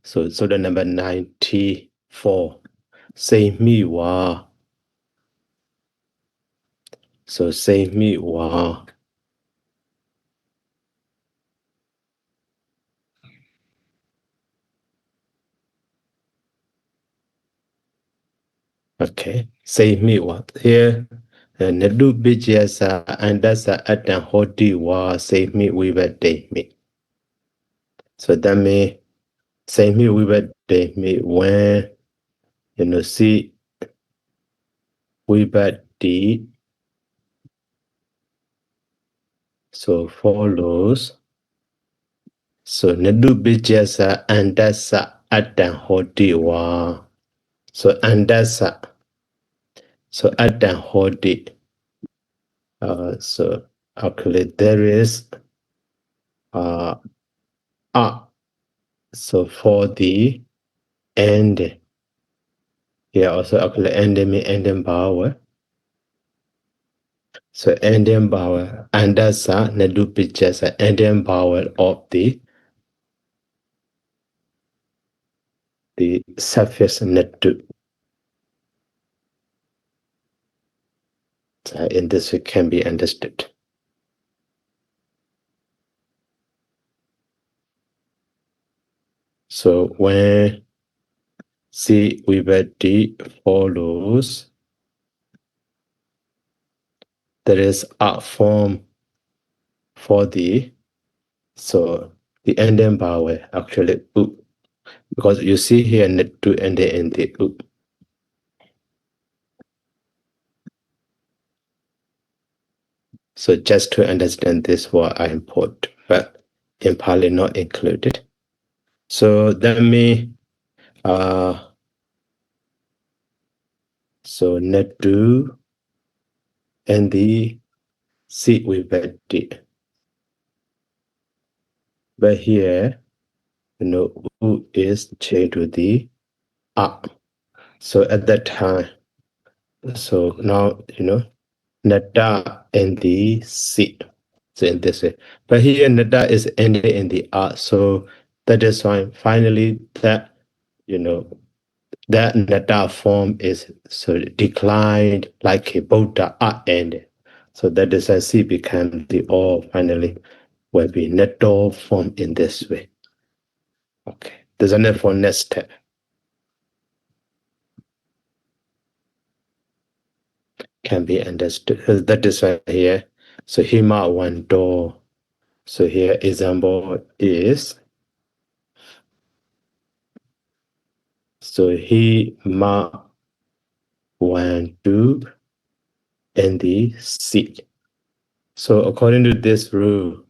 So the number 94. Say me wa. So say me wa. Okay. Say me wa. Here. Nadu bijasa andasa atan hoti wa. Say me we day me. So that means say me we day me when see we D. So follows. So nadu bijasa andasa atan hoti wa. So andasa. So atan hoti. So actually there is so for the end here also actually ending power. So ending power and that's nadu pictures ending power of the surface nadu. In this way can be understood. So when C with D follows, there is a form for the ending power actually because you see here nadu and the So just to understand this what I import, but in Pali not included. So let me so nadu and the C with D. But here, U is changed to the A. So at that time, so now, nada and the C. So in this way. But here nada is ended in the A. So that is why finally that, that nada form is declined like a Buddha end. So that is why C become the O finally will be nada form in this way. Okay. There's another for next step. Can be understood. That is why here. So hima one door. So here example is so he ma one two and the C. So according to this rule,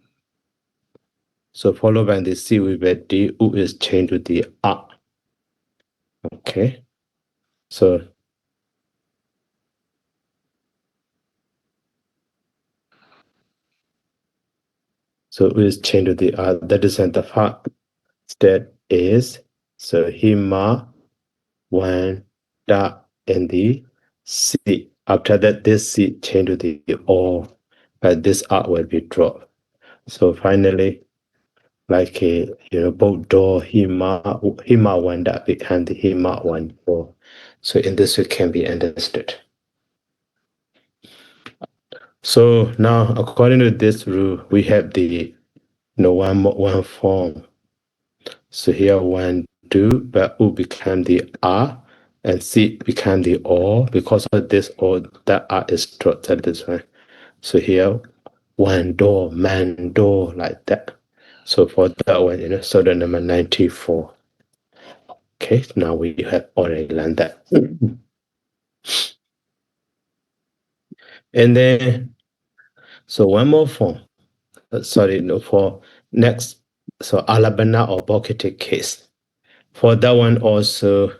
so followed by the C with the D, U is changed to the A. Okay. So U is changed to the A. That is the fact that is so hima one da and the C. After that, this C changed to the O, but this R will be dropped. So finally, like a both door hima one that become the hima one four. So in this way can be understood. So now according to this rule, we have the one form. So here 1, 2, but U become the R and C become the O because of this O that R is structured this way. So here one door, man door like that. So for that one, so the number 94. Okay, now we have already learned that. And then, so one more form. For next, so Alabama or Bokete case. For that one also,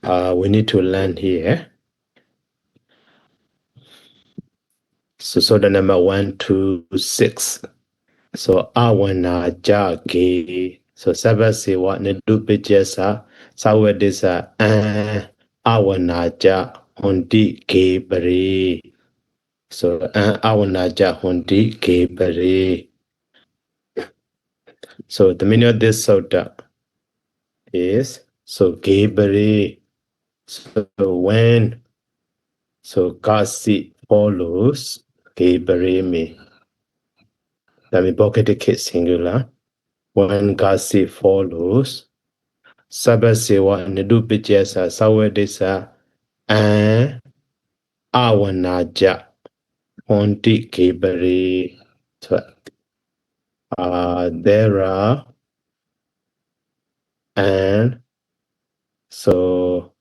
we need to learn here. So the number 1, 2, 6. So awana jage. So sabasi wa ne dupijesa sawedisa awana ja hondi gebere. So awana ja hondi gebere. So the meaning of this soda. is so Gabriel. So when so Kasi follows Gabriel me. That means bucket case singular. When Kasi follows Sabasewa Nidu Pichesa Sawadesa and Awanaja Ponti Gabriel. So there are and so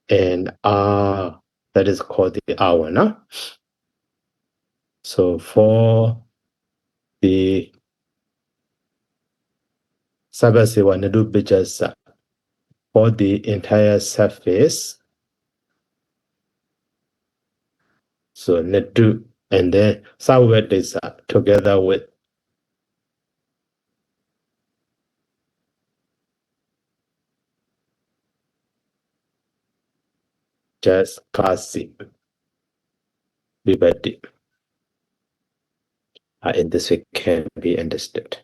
and that is called the awana. So for the Sabasewa Nadu Bijasa, for the entire surface, so Nadu and then Sawadesa together with just Kasi Vibhati. In this way can be understood.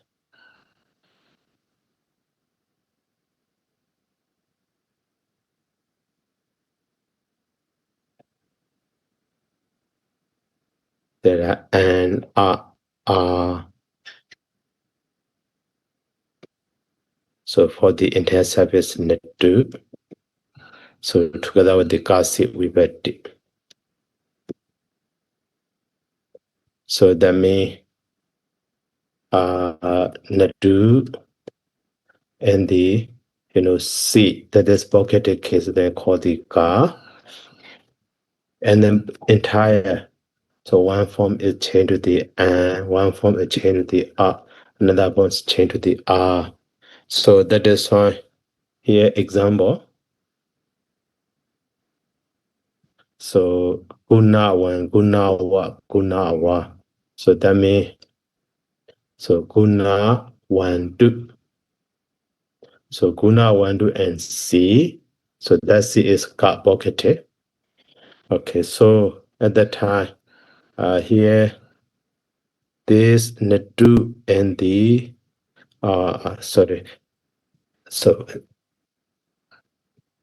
There are and are. So for the entire surface Nadu, so together with the Kasi Vibhati. So that may Nadu and the C, that is pocketed case, then called the Ka, and then entire. So one form is changed to the An, one form is changed to the A, another one is changed to the R. So that is why here example. So guna one, guna wa, guna wa. So that means so guna one do. So guna one do and C. So that C is got pocketed. Okay, so at that time, here this Nadu and the so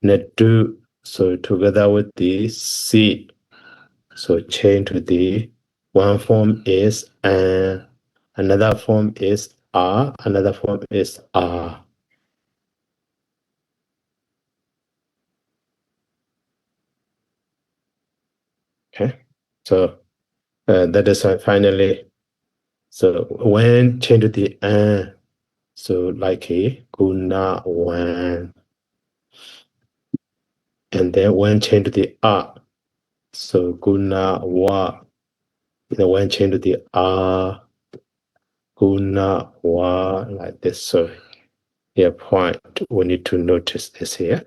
Nadu, so together with the C, so change to the one form is another form is R, another form is R. Okay, so that is finally. So when change to the so like a guna one, and then when change to the R, so guna wa, when change to the R, guna wa, like this. So here point we need to notice this here.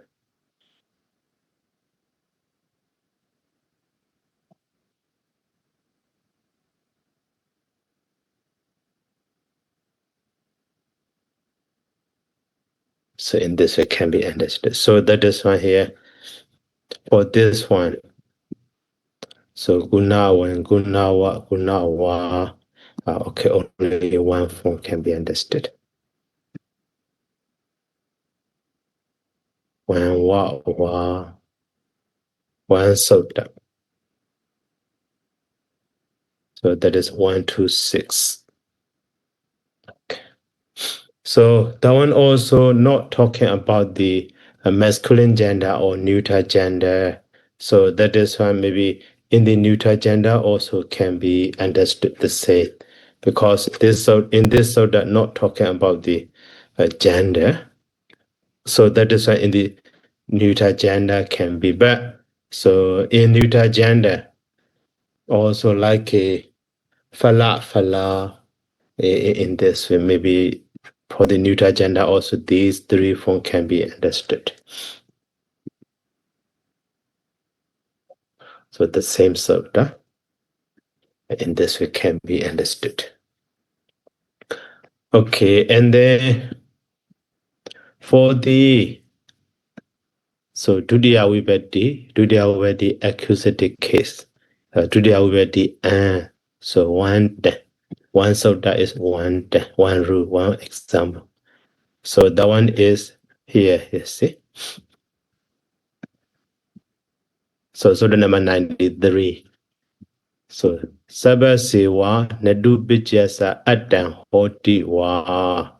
So in this way can be understood. So that is why here for this one. So guna one, guna wa. Okay, only one form can be understood. One wa, one soda. So that is 1, 2, 6. Okay. So that one also not talking about the masculine gender or neuter gender. So that is why maybe in the neuter gender also can be understood the same, because this in this soda not talking about the gender. So that is why in the neuter gender can be bad. So in neuter gender also like a fala in this way, maybe for the neuter gender also these three forms can be understood. So the same soda in this way can be understood. Okay, and then for the Dudya Vibhati accusative case. Dudya Vibhati so one soda is one rule, one example. So that one is here, you see. So the number 93. So Saba Sewa Nadu Bichasa Atan Hoti Wa.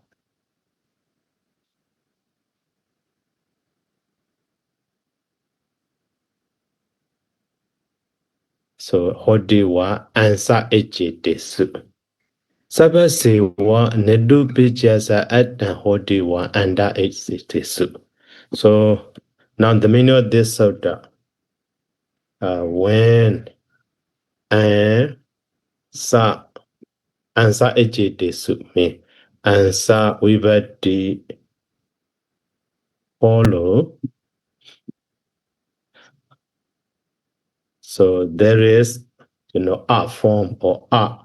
So Hoti Wa Ansa Eche Desu. Saba Sewa Nadu Bichasa Atan Hoti Wa Anda Eche Desu. So now the meaning of this sutta, when and sa ansa Eche Desu me ansa Vibhati follow. So there is, a form or a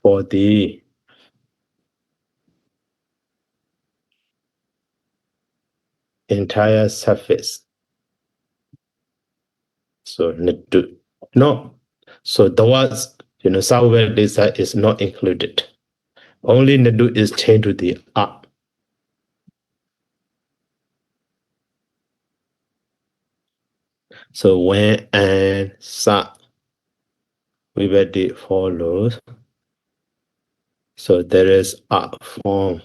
for the entire surface. So no. So the words, somewhere this is not included. Only Nadu is changed to the a. So when and sa Vibhati follows, so there is a form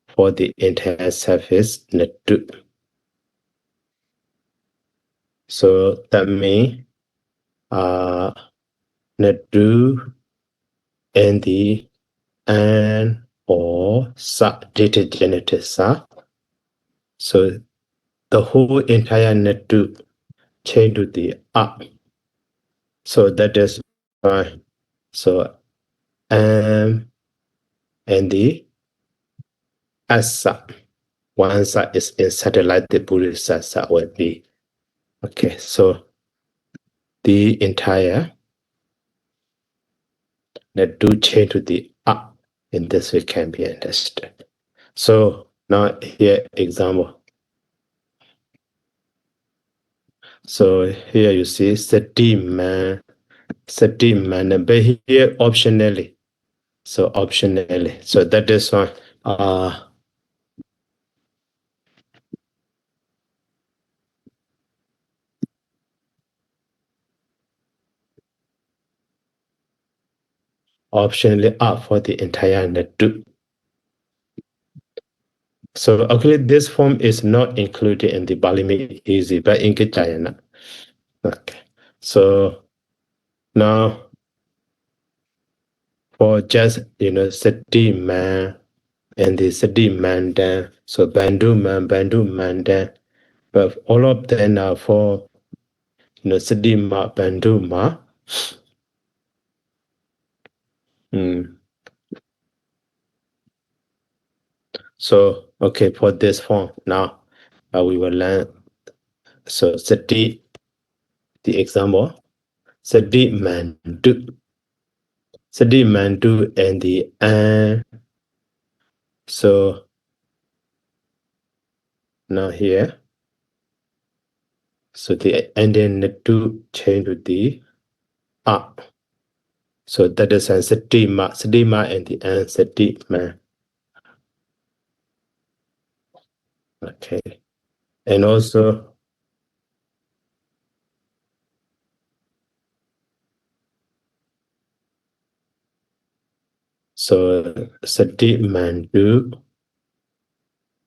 for the entire surface, Nadu. So that means Nadu and the and or sa genitive sa. So the whole entire Nadu change to the a. So that is why. So and the asa. One sa is inserted like the Buddhist sa will be. Okay, so the entire Nadu change to the a. In this way can be understood. So now here example. So here you see sati man, but here optionally. So optionally. So that is why optionally up for the entire Nadu. So actually this form is not included in the Balimi easy, but in Kichayana. Okay. So now for just sati man and the sati mandan, so bandu mandan, but all of them are for sati ma bandu ma. So okay, for this form now we will learn. So sati, the example, sati mandu and the and. So now here, so the and then the to change to the a. So that is a sati ma and the and sati ma. Okay, and also so sati mandu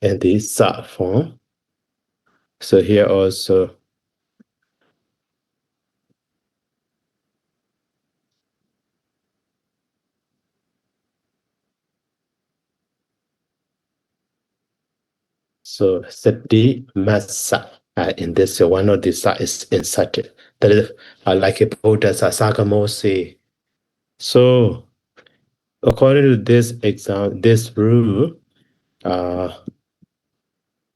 and the sa form. So here also so sati masa. In this one of the sa is inserted. That is like a Buddha Sakamo say. So according to this this rule,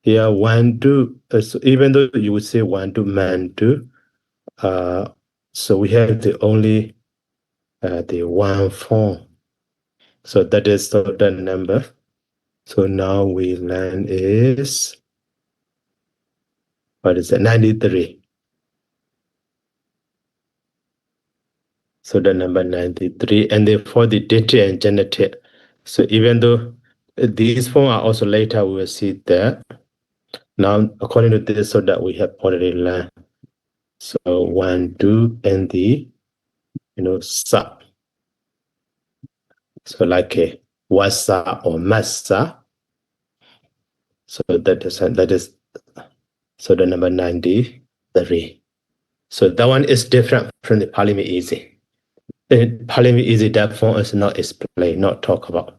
here one do so even though you would say one do man do, so we have the only the one form. So that is the number. So now we learn is what is it? 93. So the number 93, and then for the deity and genitive. So even though these forms are also later we will see that. Now, according to this, so that we have already learned. So one, do, and the, sa. So like a wasa or massa. So that is so the number 93. So that one is different from the Pali easy. In Pali easy, that form is not explained, not talk about.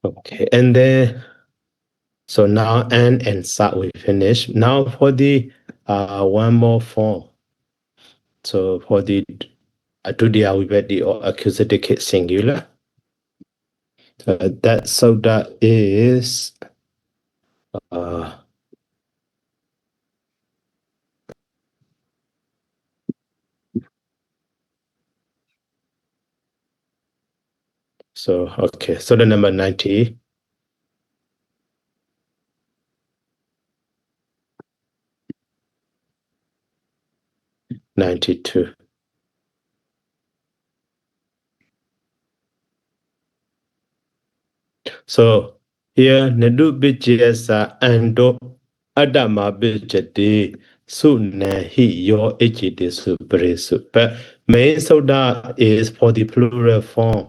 Okay, and then so now and sa we finish. Now for the one more form. So for the Atudia we get the accusative singular. That is so okay. So the number 90. 92. So here Nadu Bijasa Ando Adama Bijati Sunahi Yo Ejiti Supresu. But main soda is for the plural form.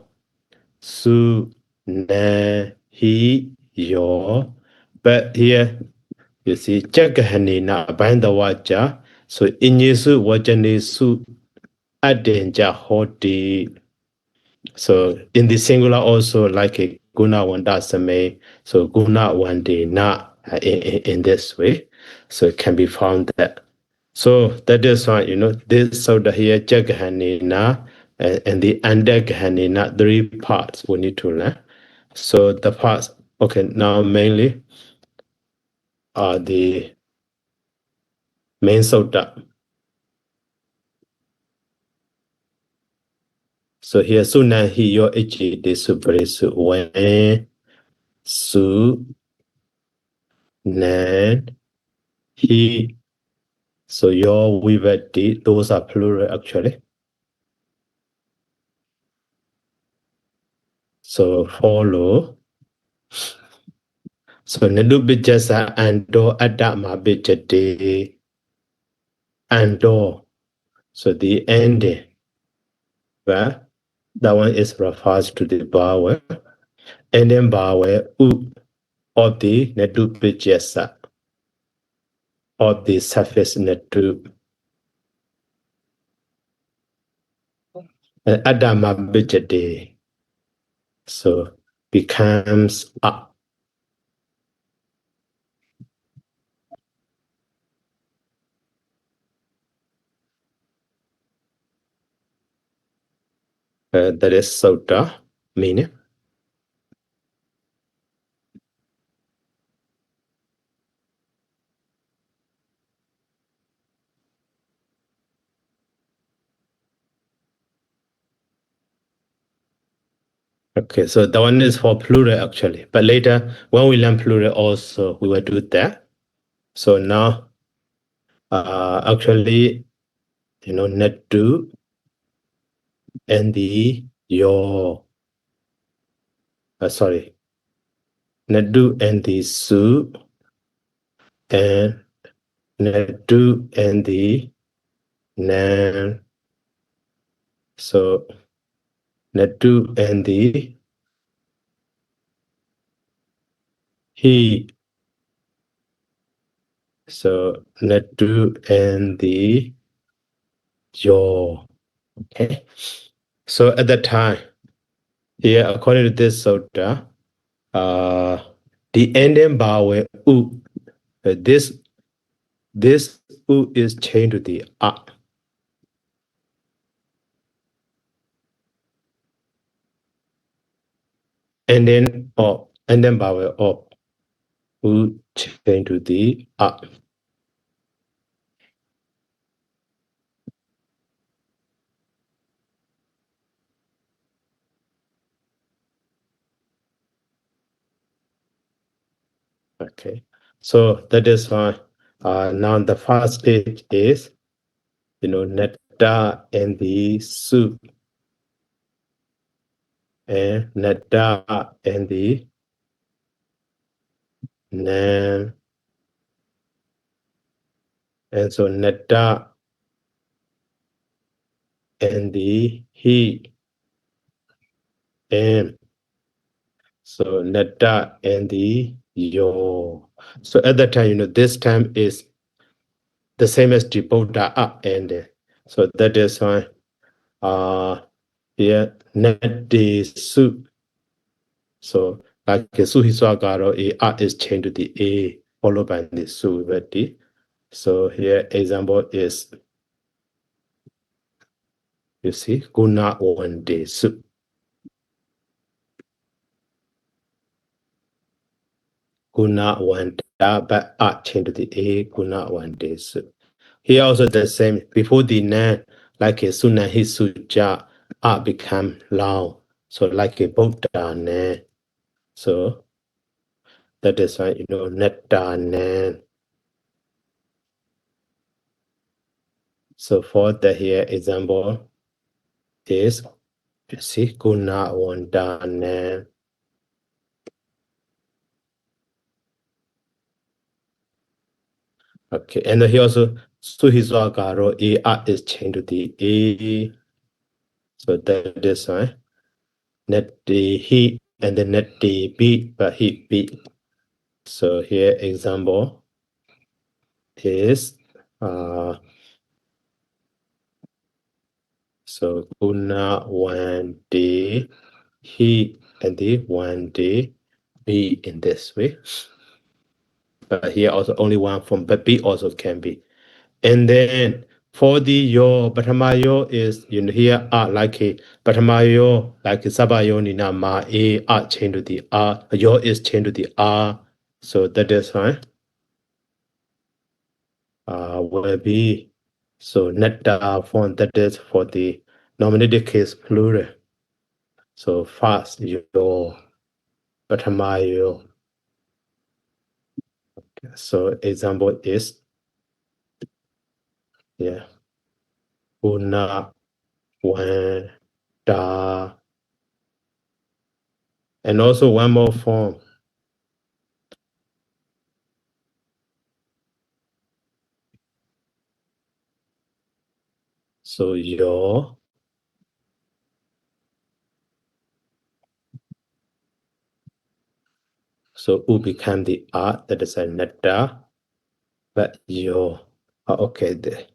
Su na he yo. But here you see Jagahani na banda waja. So in Yesu wajani su adenja hoti. So in the singular also like a guna wandasame, so guna wande na in this way. So it can be found that. So that is why, this so the here jagahani na and the andagahani na 3 parts we need to learn. So the parts, okay, now mainly are the main soda. So here suna hi yo ichi de supre su when su nan he. So your vivati, those are plural actually. So follow. So nedu bijasa ando adama bijate ando. So the end, right? That one is refers to the vowel. And then vowel u of the nedu bijasa of the suffix nedu. And adama bijate. So becomes up. That is sota meaning. Okay, so that one is for plural actually. But later, when we learn plural also, we will do that. So now, actually, net do and the your, sorry, net do and the su and net do and the nan. So net do and the he. So net do and the your. Okay. So at that time, here, according to this sutta, the ending vowel u, this u is changed to the a. And then vowel of u changed to the a. Okay, so that is why Now the first stage is, nectar and the soup, and nectar and the name, and so nectar and the heat, and so nectar and the yo. So at that time, this time is the same as the Buddha up and so that is why here net the soup. So like suhiswagaro a is changed to the a followed by the su with the. So here example is, you see, guna one day soup. Guna one da but a changed to the a guna one day soup. Here also the same before the na like a suna hisuja a become lao. So like a Buddha na. So that is why, nectar nan. So for the here example is, you see, guna wanda nan. Okay, and here also suhizwagaro a is changed to the a. So that is why net the he and the net the b, but he b. So here example is so guna one day he and the one day be in this way. But here also only one form, but B also can be. And then for the yo, Patamayo is, here like a Patamayo, like a Sabayo Nina Ma A change to the R, yo is changed to the R. So that is fine. Will be so nectar form, that is for the nominative case plural. So fast yo, Patamayo. So example is, yeah, una, one, da, and also one more form. So yo, so u become the art, that is a nectar, but yo, okay, there.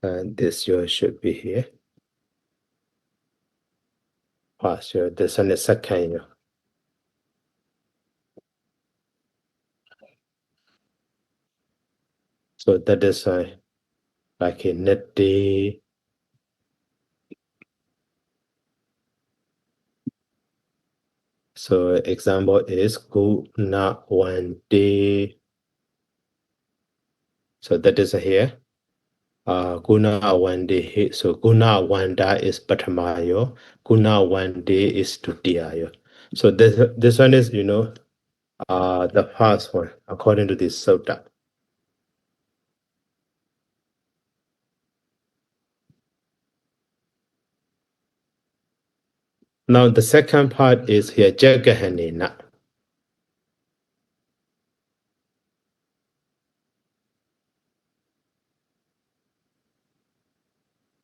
And this yo should be here. Past yo, this one is second yo. So that is like a net day. So example is go na one day. So that is here. Guna one day. So guna one da is patamayo. Guna one day is tutiyayo. So this one is, the first one according to this sutta. Now the second part is here jagahanena.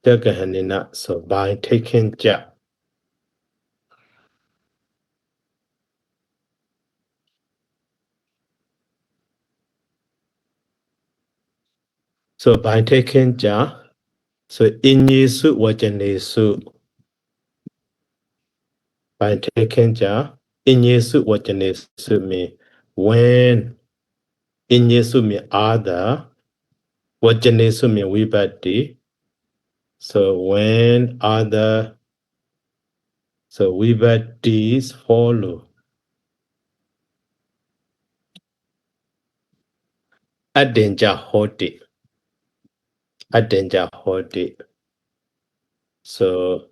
Jagahanena, so by taking ja. So by taking ja, so inyesu wajanesu. By taking ja, inyesu wajanesu mean when inyesu mean other, wajanesu mean vibhati. So when other, so vibhatis follow. Adenja hoti. Adenja hoti. So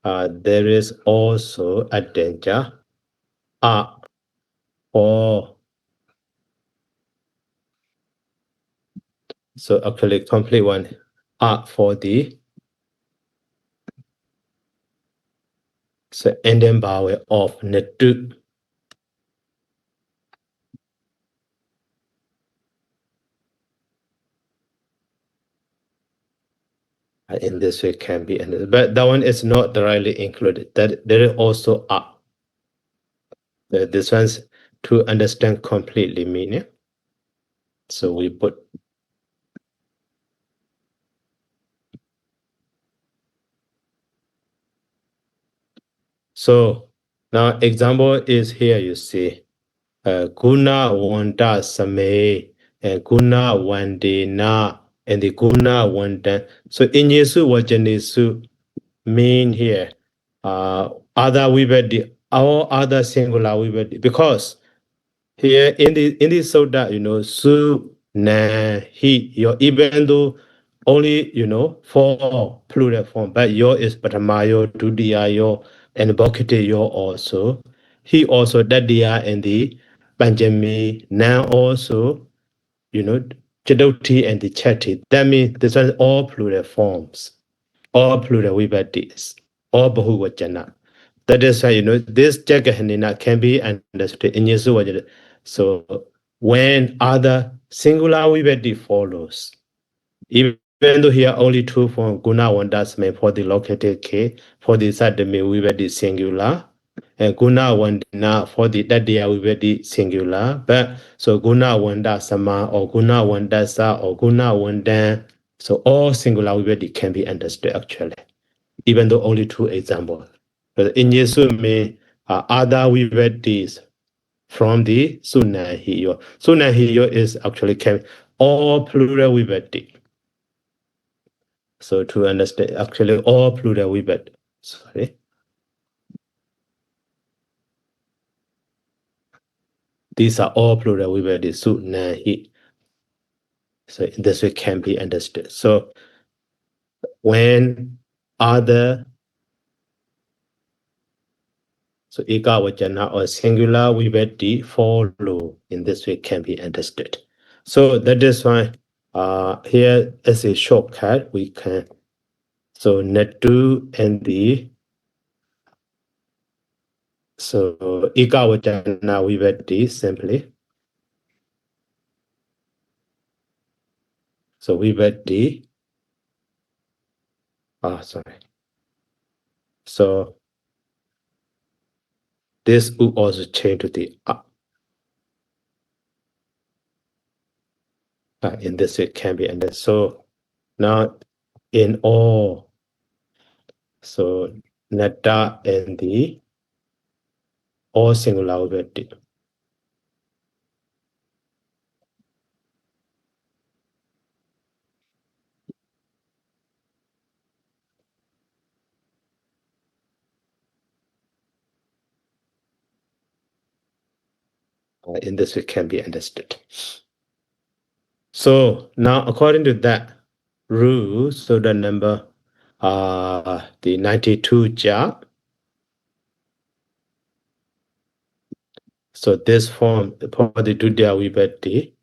there is also a danger. or so actually complete one for the so and then power of netu. In this way can be ended, but that one is not directly included. That there is also this one's to understand completely meaning. So we put so now example is here you see guna wanda same and guna wandena and the guna wanda. So in Yesu wajanesu mean here other vibhati or other singular vibhati, because here in the soda, su, na, he, your, even though only, four plural form, but your is patamayo, tudiyayo, and bokite yo also. He also, dadiya, and the panjami, now also, chadoti and the chati. That means this one all plural forms, all plural vibhatis, all bahuvachana. That is why, this jagahanina can be understood in Yesu. So when other singular vibhati follows, even though here only two form guna vandasme for the located K, for the sadame vibhati singular, and guna vandana for the dadiya vibhati singular, but so guna vandasama or guna vandasa or guna vandan, so all singular vibhati can be understood actually, even though only two examples. But in Yesu mean other vibhatis from the Sunahiyo. Sunahiyo is actually all plural vibhati. So to understand actually all plural vibhati. Sorry. These are all plural vibhati, Sunahi. So in this way can be understood. So when other so ekavachana or singular vibhati follow, in this way can be understood. So that is why here as a shortcut we can so netu and the so ekavachana vibhati simply. So vibhati sorry. So this will also change to the in this way can be understood. So now in all, so nata and the all singular vibhati. In this way can be understood. So now according to that rule, so the number the 92 job. So this form for the Dudya Vibhati.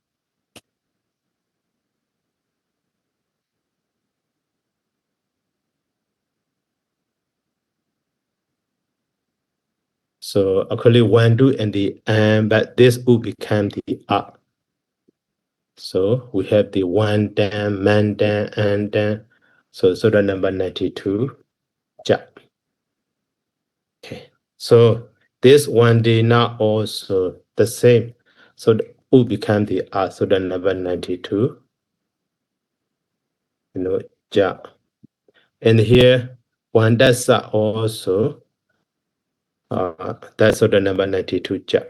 So actually one do and the but this will become the up. So we have the one dan, man dan, and dan. So the number 92 job. Okay. So this one day now also the same. So the will become the R. So the number 92. Ja. And here one that's also that's the number 92 ja.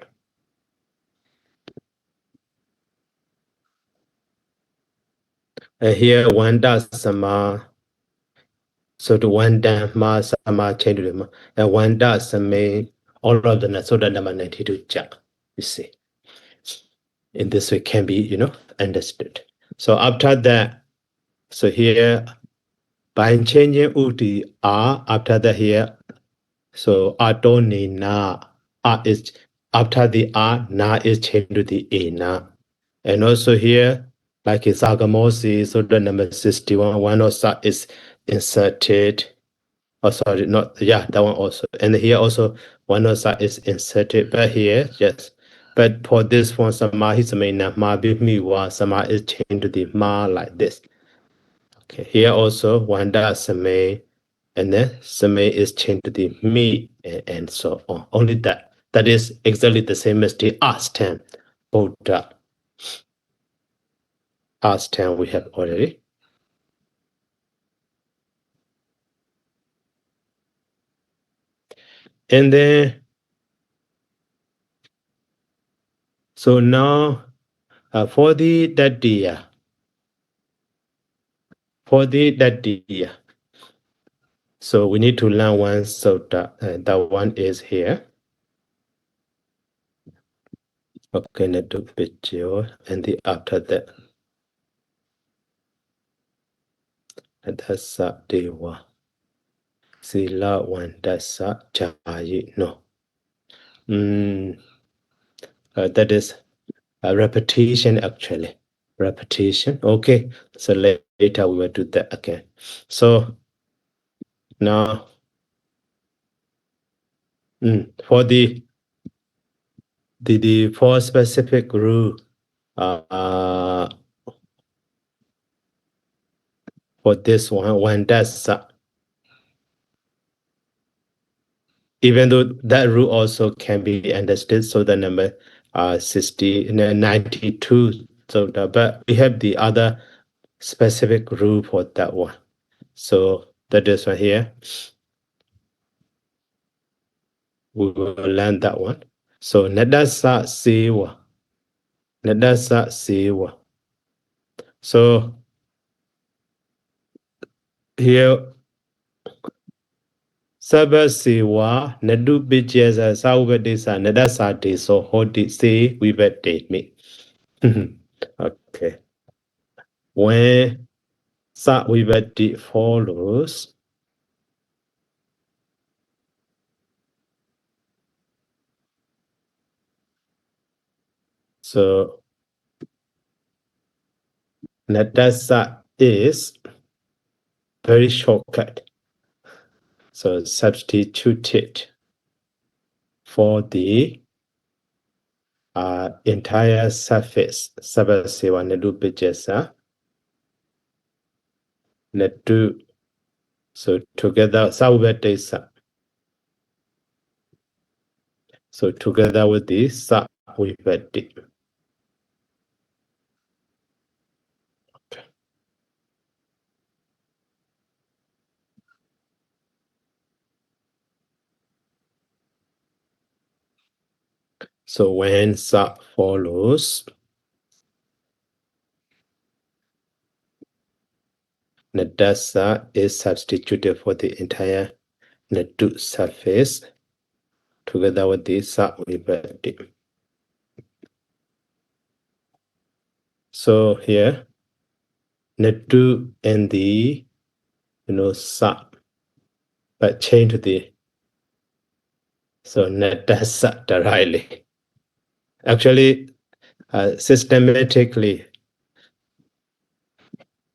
And here one does sama. So the one dhamma sama change to the and one does some all of the so the number 92 ja. You see. In this way can be, understood. So after that, so here by changing uti after that here, so atonina is after the R, na is changed to the A, na. And also here, like in Sagamosi, so the number 61, one also is inserted. Oh, sorry, not, yeah, that one also. And here also, one also is inserted, but here, yes. But for this one, sama is main ma bimi wa sama is changed to the ma like this. Okay, here also, one does sama, and then sama is changed to the me, and so on. Only that. That is exactly the same as the us term, Buddha. Us term we have already. And then, so now for the Dadiya, so we need to learn one sutta, that one is here. Okay, Nadu Pichyo, and the after that, Dasa Dewa, Sila one Dasa Chayi, no. That is a repetition actually. Repetition. Okay, so later we will do that again. So now for the for specific rule, for this one does even though that rule also can be understood, so the number 92. So but we have the other specific rule for that one. So that is right here. We will learn that one. So nadasa sewa. Nadasa sewa. So here Sabha sewa nadu bijasa saubadisa nadasa de so hoti se vibete me. Okay. When sa vibete follows, so nadasa is very shortcut. So substitute it for the entire surface. Sabasewa nadu bijasa nadu. So together saubadisa. So together with the sa vibete. So when sa follows, nadasa is substituted for the entire nadu surface together with the sa vibhati. So here, nadu and the sa, but change to the so nadasa directly. Actually, systematically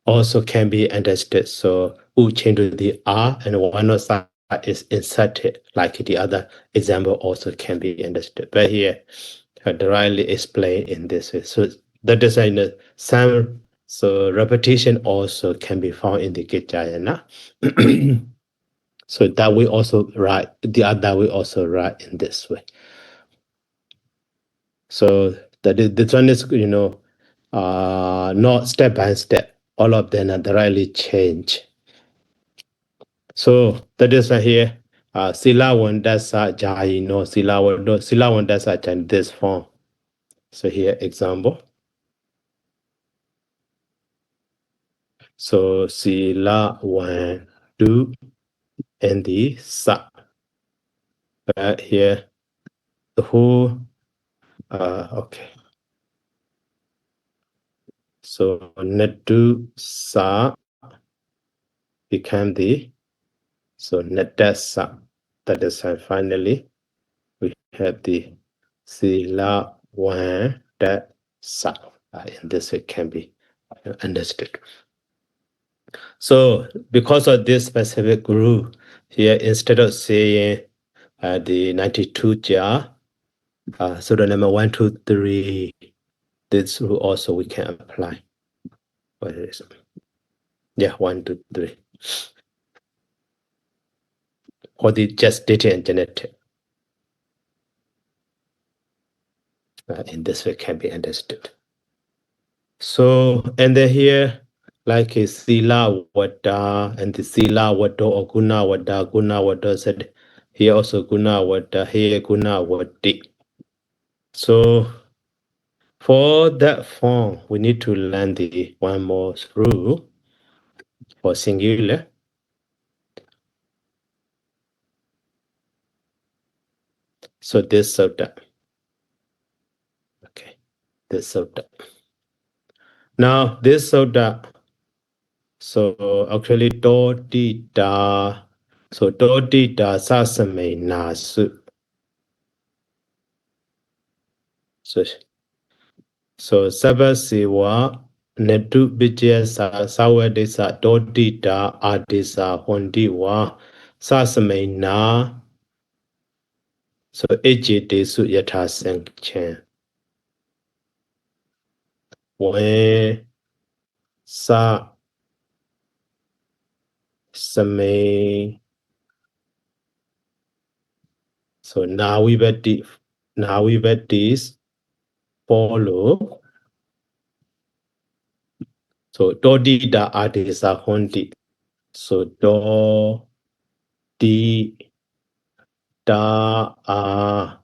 also can be understood. So U change to the R and one side is inserted, like the other example also can be understood. But here, directly explained in this way. So that is some so repetition also can be found in the Gijayana. So that we also write, the other we also write in this way. So that is, this one is, not step by step. All of them are directly change. So that is right here. Sila one dasa jayi no sila one dasa in this form. So here example. So sila one do and the sa. But here the whole okay. So nadu sa become the so nadasa. That is finally we have the Sila one that sa. In this way can be understood. So because of this specific rule, here instead of saying the 92 jar, so the number 1, 2, 3, this rule also we can apply. What is it? Yeah, 1, 2, 3. Or the gestating and genetic. In this way can be understood. So, and then here, like a sila wada and the sila wada or guna wada said here also guna wada, here guna wadi. So for that form, we need to learn the one more rule for singular. So this so that. Okay, this so that. Now this so that. So actually do di da. So do di da sa samay na su. So Sabasiwa Netu Bijesa Sawadesa Dodita Adisa Hondiwa Sasamay Na. So Ejite Su Yata Sankchen. When Sa Samay. So now we bet this follow. So Dodita Adisa Hondi. So Do Di Da A.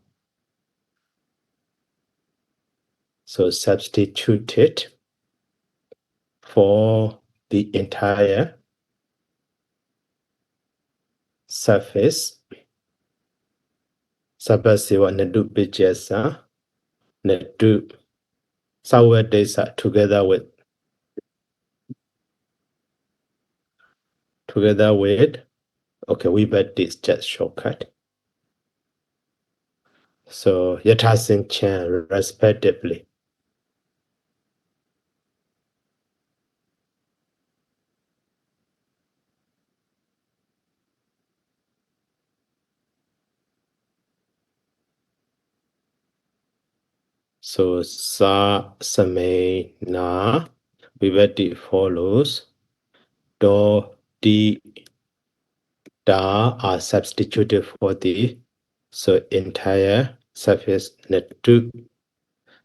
So substituted for the entire surface. Sabasiwa Nadu Bijasa Nadu Sawadesa together with okay, we bet this just shortcut. So Yatasin Chan respectively. So Sa Same Na Vivati follows. Do Di Da are substituted for the entire surface Nadu.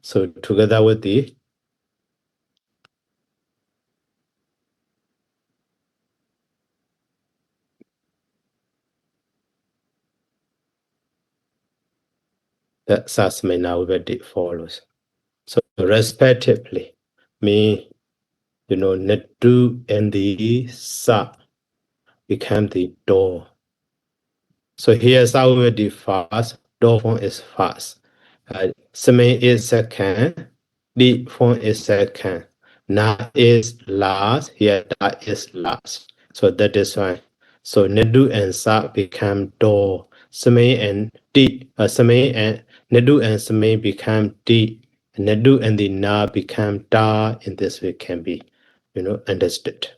So together with the that Sasme now already follows. So respectively, me, Nadu and the Sa become the door. So here's already fast, door form is fast. Same is second, the form is second. Na is last, here that is last. So that is why. So Nadu and Sa become door. Same and D, Same and Nadu and Same become D. Nadu and the Na become Da. In this way can be, understood.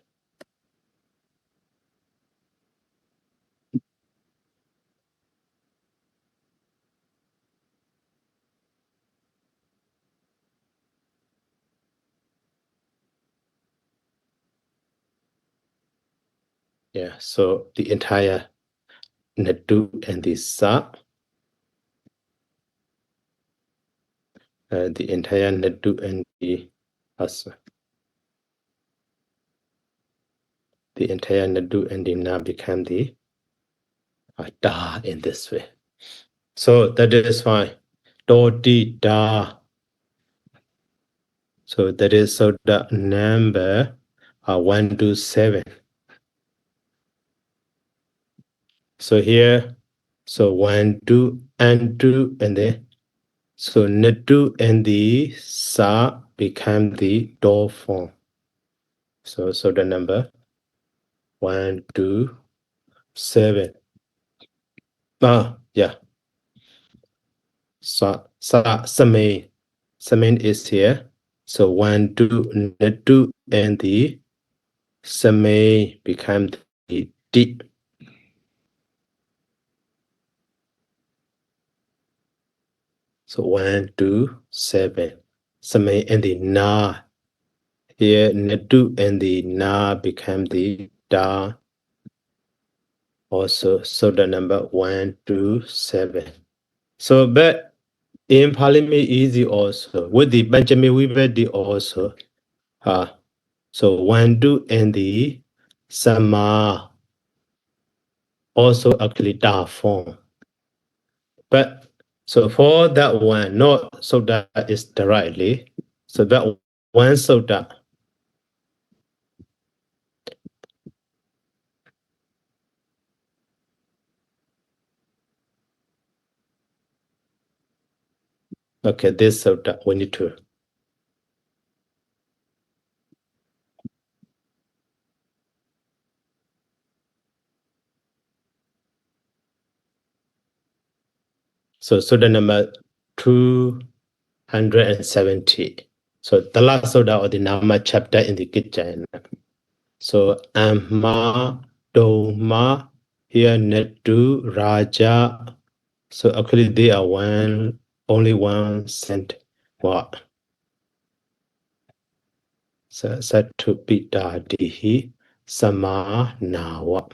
Yeah, so the entire Nadu and the Sa, the entire Nadu and the Asa. The entire Nadu and the Na become the Da in this way. So that is why Do Di Da. So that is so the number 1 to 7. So here, so 1, 2, and 2, and then so Nadu and the Sa become the Do form. So the number 1, 2, 7. Yeah. Samain is here. So 1, 2, Nadu, and the Samain become the D. So 1, 2, 7. Samain and the Na. Here Nadu and the Na become the Da. Also, so the number 1, 2, 7. So, but in Pali easy also. With the Benjamin Wibedi also. So 1, 2, and the Sama also actually Da form. But so for that one, not so that is directly. So that one so that. Okay, this so that we need to. So the number 270. So the last soda or the Nama chapter in the kitchen. So Amma, Doma, here Netu, Raja. So actually they are only one cent. What? So Satu Pita Dihi Sama Nawa.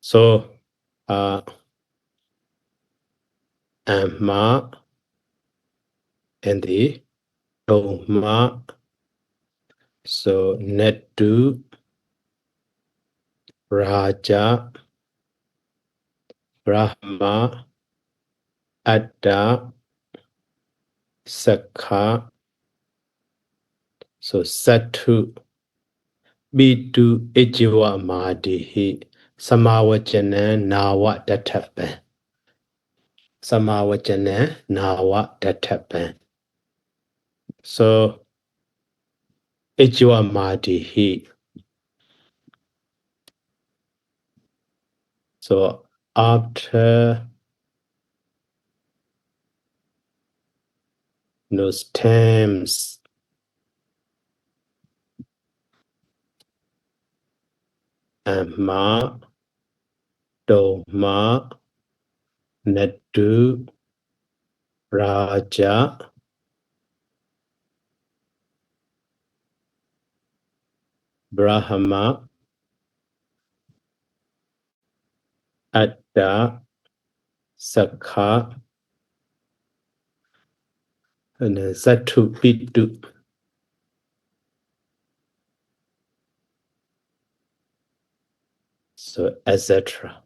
So Amma and the Doma. So Netu, Raja, Brahma, Atta, Sakha. So Satu Bitu Ijiwa Madihi Samawachana Nawa Datapan. Samawachana Nawa Datapan. So Ijiwa Madihi. So after those terms, Amma, Doma, Nadu, Raja, Brahma, Atta, Sakha, and then Satu Pitu. So etc.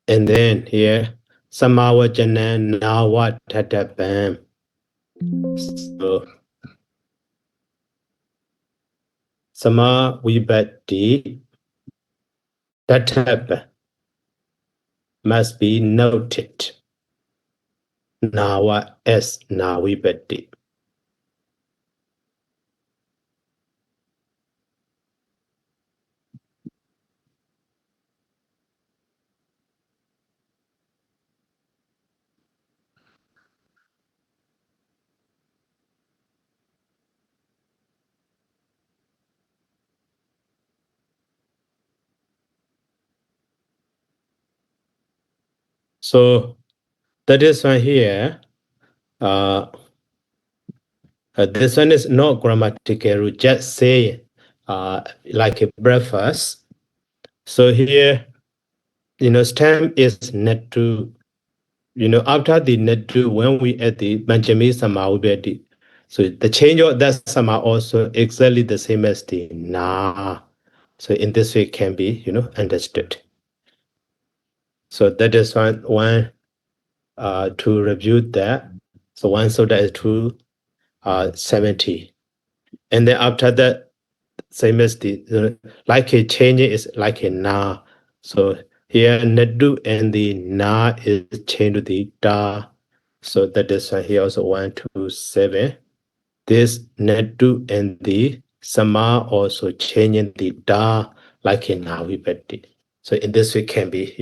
And then here, Samawajana Nawa Tatabam. So Sama Vibhati Tatab must be noted. Nawa S Nawibhati. So that is why here, this one is not grammatical, just say like a breakfast. So here, stem is net to, after the net to, when we add the Benjamin Sama will be at the, so the change of that Sama also exactly the same as the na. So in this way can be, understood. So that is one to review that. So one so that is 270. And then after that, same as the like a change is like a na. So here nadu and the na is changed to the da. So that is why here also 1, 2, 7. This nadu and the sama also changing the da like in now we did. So in this way can be,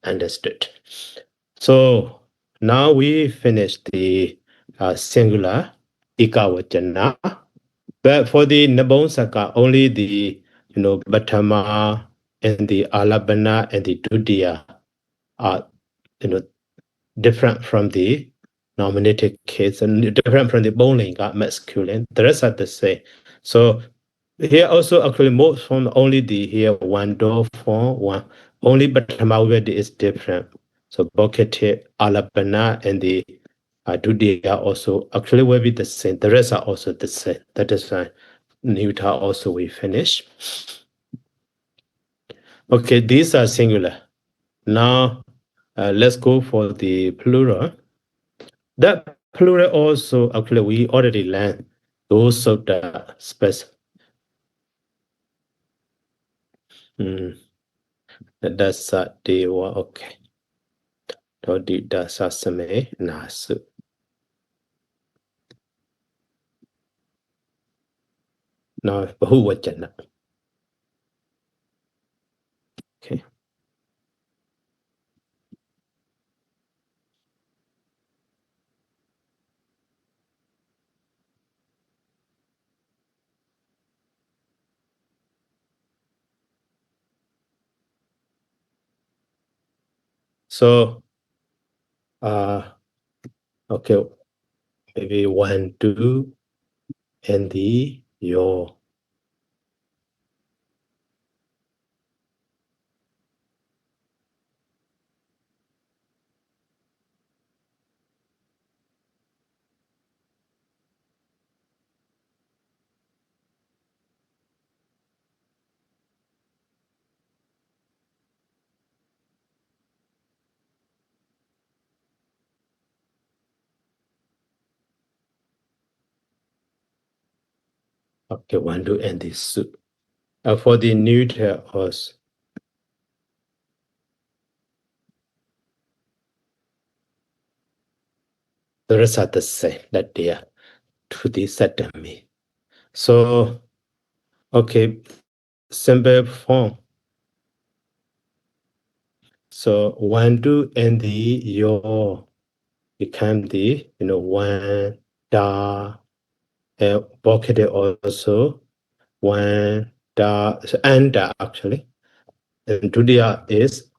understood. So now we finished the singular ikawachana. But for the Nabonsaka, only the Batama and the Alabana and the Dudia are different from the nominated case and different from the Bolinga masculine. The rest are the same. So here also actually most form only the here one door form one only Batama word is different. So Bokete, Alabana and the Dudia also actually will be the same. The rest are also the same. That is why Neuter also we finish. Okay, these are singular. Now let's go for the plural. That plural also actually we already learned those of the space. That's the okay. Todi dasasame nasu. Now bahuvachana. Okay. So okay, maybe 1, 2, and the your. Okay, 1, 2, and the su. For the neuter also. The rest are the same that they are to the satami. So okay, simple form. So 1, 2, and the your become the 1 da and pocket also 1 da and da actually. And Dudia is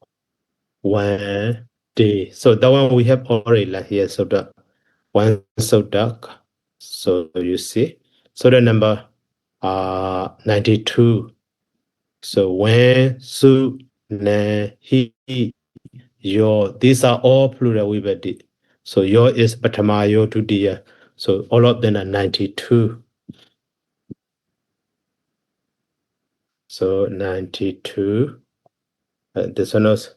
1 day. So that one we have already like here. So the 1 so dark. So you see. So the number 92. So when su na he your these are all plural vibhati. So your is patama your tudiya. So all of them are 92. So 92. This one was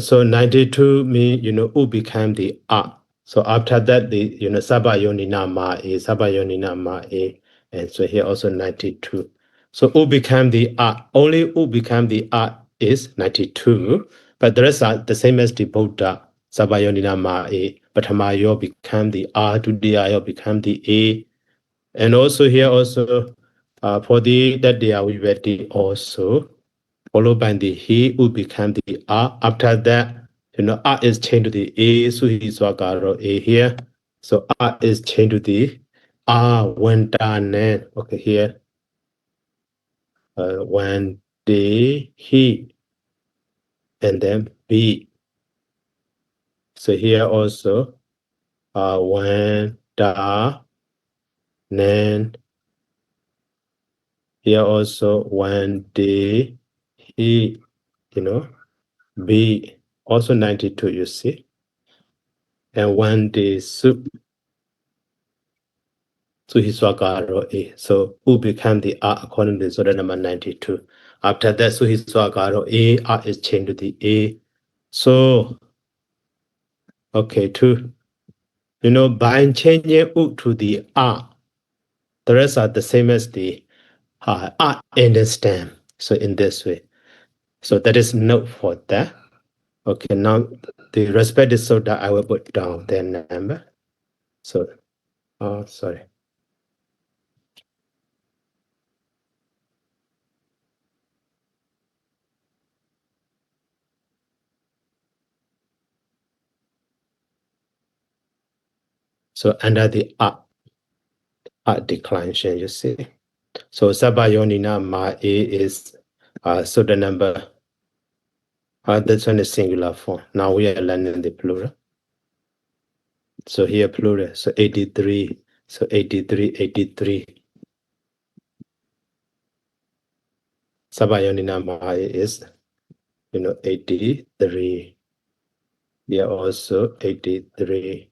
so 92 mean u became the a. So after that the sabayonina ma a sabayonina ma a, and so here also 92. So u became the a. Only u became the a is 92, but the rest are the same as the Buddha. Sabayonina ma a, Patamayo became the a, Tudiyayo became the a, and also here also for the that they are already also followed by the he who become the a. After that, a is changed to the a, so he's a here. So a is changed to the a when done. Okay, here when the he and then be. So here also when da then here also when the he be also 92 you see, and when the soup. So Suhiswagaro A. So U become the A according to Zoda number 92. After that, Suhiswagaro A, A is changed to the A. So, okay, by changing U to the A, the rest are the same as the A in the stem. So in this way. So that is note for that. Okay, now the respect is so that I will put down their number. So, sorry. So under the up declination, you see. So Sabayonina Ma A is so the number, this one is singular form. Now we are learning the plural. So here plural, so 83, so 83, 83. Sabayonina Ma A is, 83. Here also 83.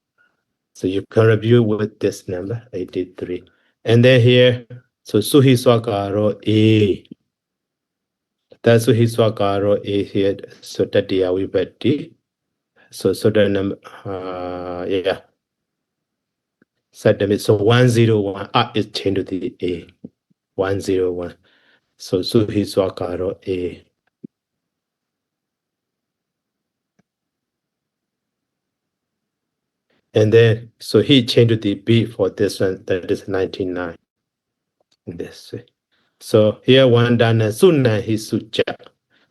So you can review with this number, 83. And then here, so Suhi Swakaro A. That's Suhi Swakaro A here. So Tatiya Vibhati. So the number, yeah. So 101 is changed to the A. 101. So Suhi Swakaro A. And then, so he changed the B for this one, that is 99. In this way. So here one dana Sunna Hisuja.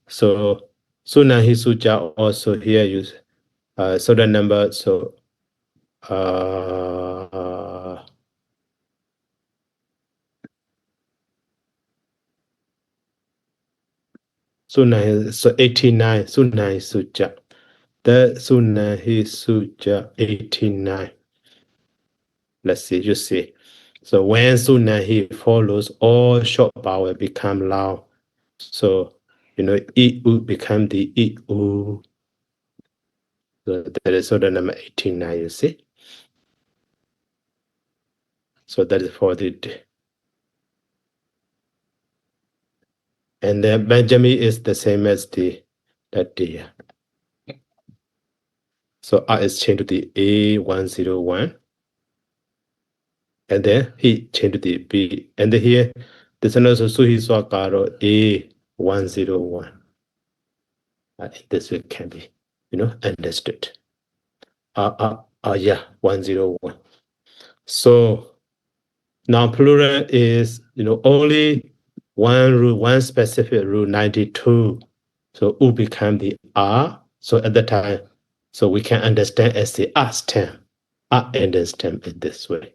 So Sunna Hisuja also here use so the number, so Sunna, so 89, Sunna Hisuja. The Sunna Hisuja 89. Let's see, you see. So when Sunna he follows, all short vowel become loud. So I-U become the I-U. So that is order number 89, you see. So that is for the, and then Benjamin is the same as that the, so I is changed to the A101. And then he changed to the B. And then here, there's another Suhi Swakaro A101. This way can be, understood. Yeah, 101. So now plural is, only one rule, one specific rule, 92. So U become the R. So at the time, so we can understand as the R stem. R ending stem in this way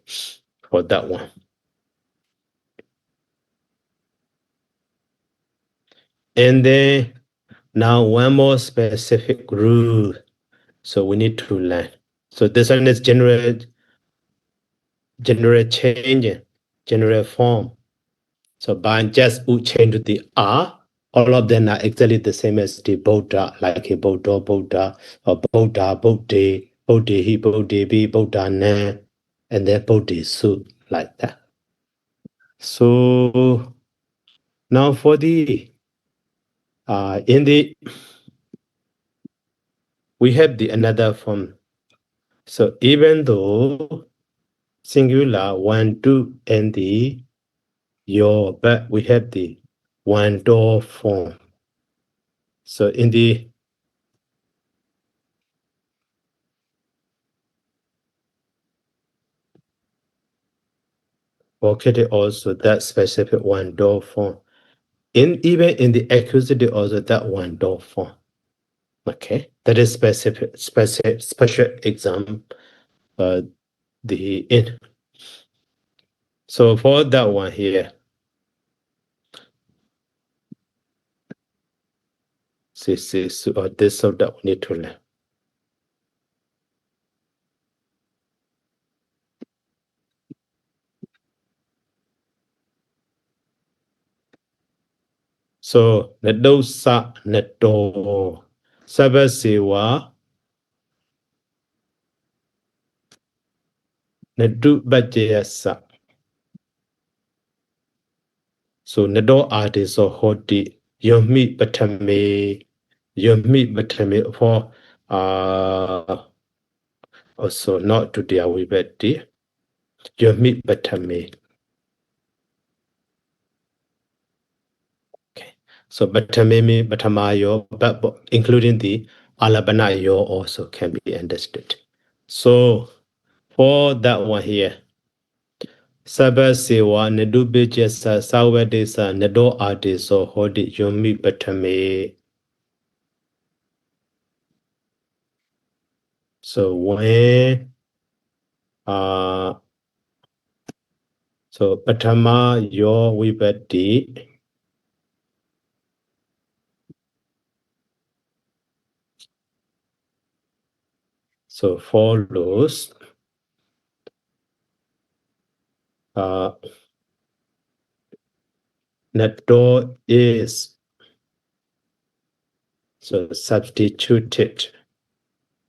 for that one. And then now one more specific rule. So we need to learn. So this one is general change, general form. So by just U change to the R, all of them are exactly the same as the Buddha, like a Buddha, Buddha, or Buddha, Buddhi, Buddhi, Buddhi, Buddha, Na, and then Buddhi Su, like that. So now for the, we have the another form. So even though singular, one, two, and the your, but we have the one door form. So in the vocabulary also that specific one door form. Even in the accusative also that one door form. Okay, that is special exam. The in. So for that one here, this is or this so that we need to learn. So nado sa nado sabasewa nadu bajayasa. So nado adi so hoti yomi batame for also not to deal with it. Yomi batame. Okay. So batameme batamayo, but including the alabanayo also can be understood. So for that one here, Sabasewa Nedubijasa Sawadesa Nedo Adeso Hodi Yomi Batame. So when So Patama Yo Vibhati. So follows Nato is so substituted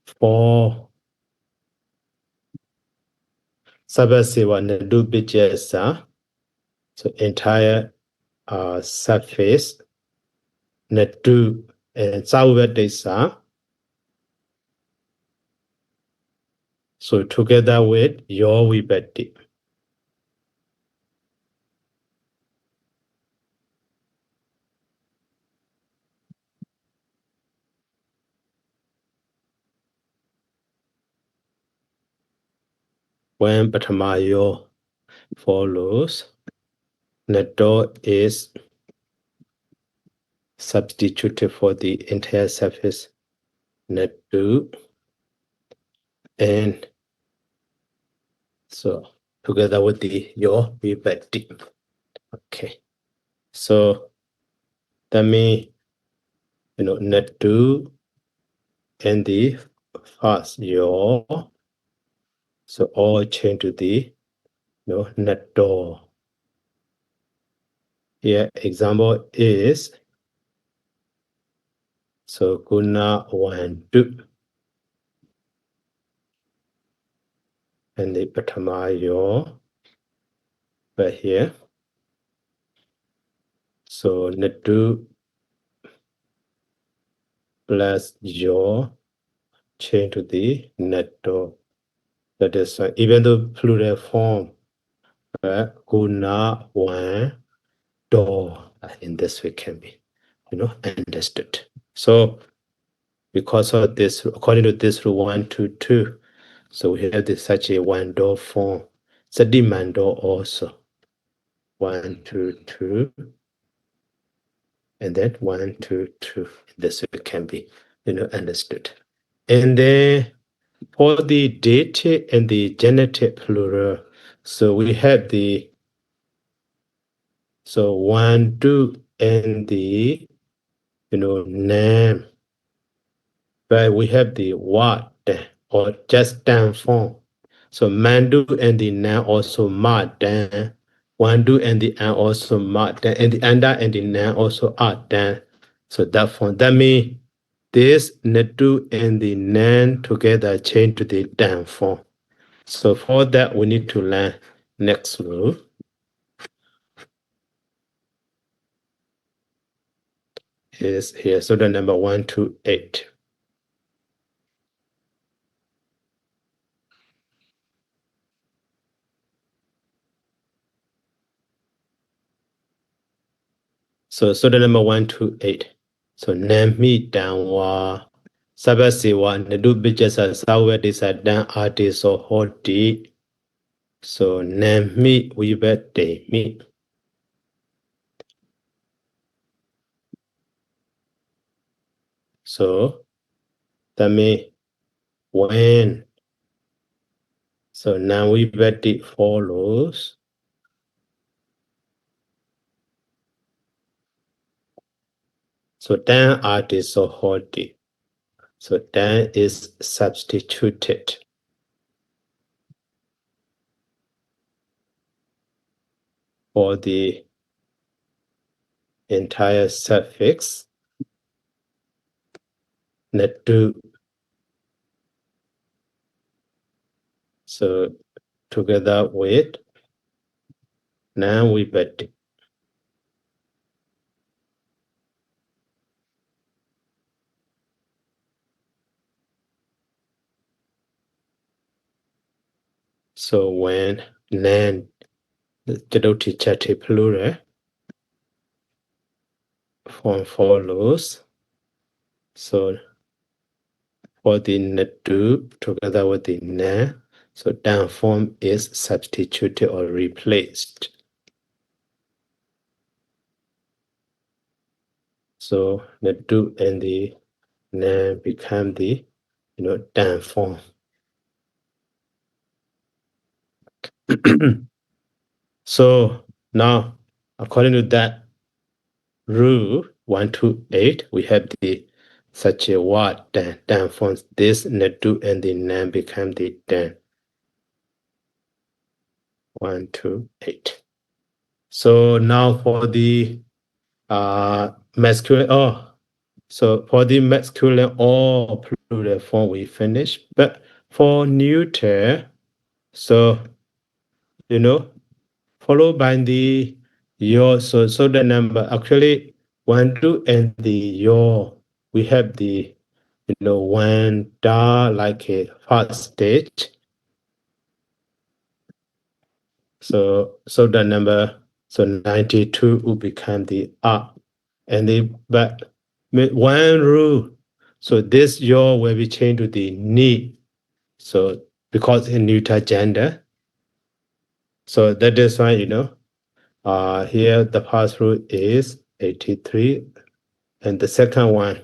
for Sabasiva Nadu Bijasa, so entire surface Nadu and Sauvadesa. So together with your Vibhati. When Patamayo follows, Nado is substituted for the entire surface Nadu, and so together with the your Vibhati. Okay, so that means Nadu and the first your, so all change to the Nado. Here example is so guna 1 2 and the Patamayo right here. So Nadu plus your change to the Nado. That is even though plural form, guna 1 do in this way can be understood. So because of this, according to this rule 1 2 2, so we have this such a 1 do form. Sadimando also 1 2 2, and then 1 2 2. This way can be understood. And then for the dative and the genitive plural, so we have the 1 2 and the name, but we have the what or just down form. So mandu and the nan also ma dan, wandu and the an also ma dan, and the anda and the nan also are dan. So that form, that means this nadu and the nan together change to the dan form. So for that we need to learn next rule. Is here. So the number 1 to 8. So the number 1 to 8. So Nami Danwa Sabasiwa Nadu Bijasa Sawa Disa Dan Artiso Hoti. So Nami Wibete Mi. So that means when so now Wibete follows. So Dan Artiso Hoti. So Dan is substituted for the entire suffix Nadu. So together with now we bet. So when nan Jadoti Chati plural form follows, so for the Nadu together with the na, so down form is substituted or replaced. So Nadu and the na become the down form. So now, according to that rule 128, we have the such a word then forms this netu and the nan become the then 128. So now for the masculine so for the masculine or plural form we finish, but for neuter, so followed by the your, so the number actually 1 2 and the your, we have the when da like a first stage, so the number, so 92 will become the up, and the but one rule, so this your will be changed to the ni, so because in neuter gender, so that is why here the pass rule is 83, and the second one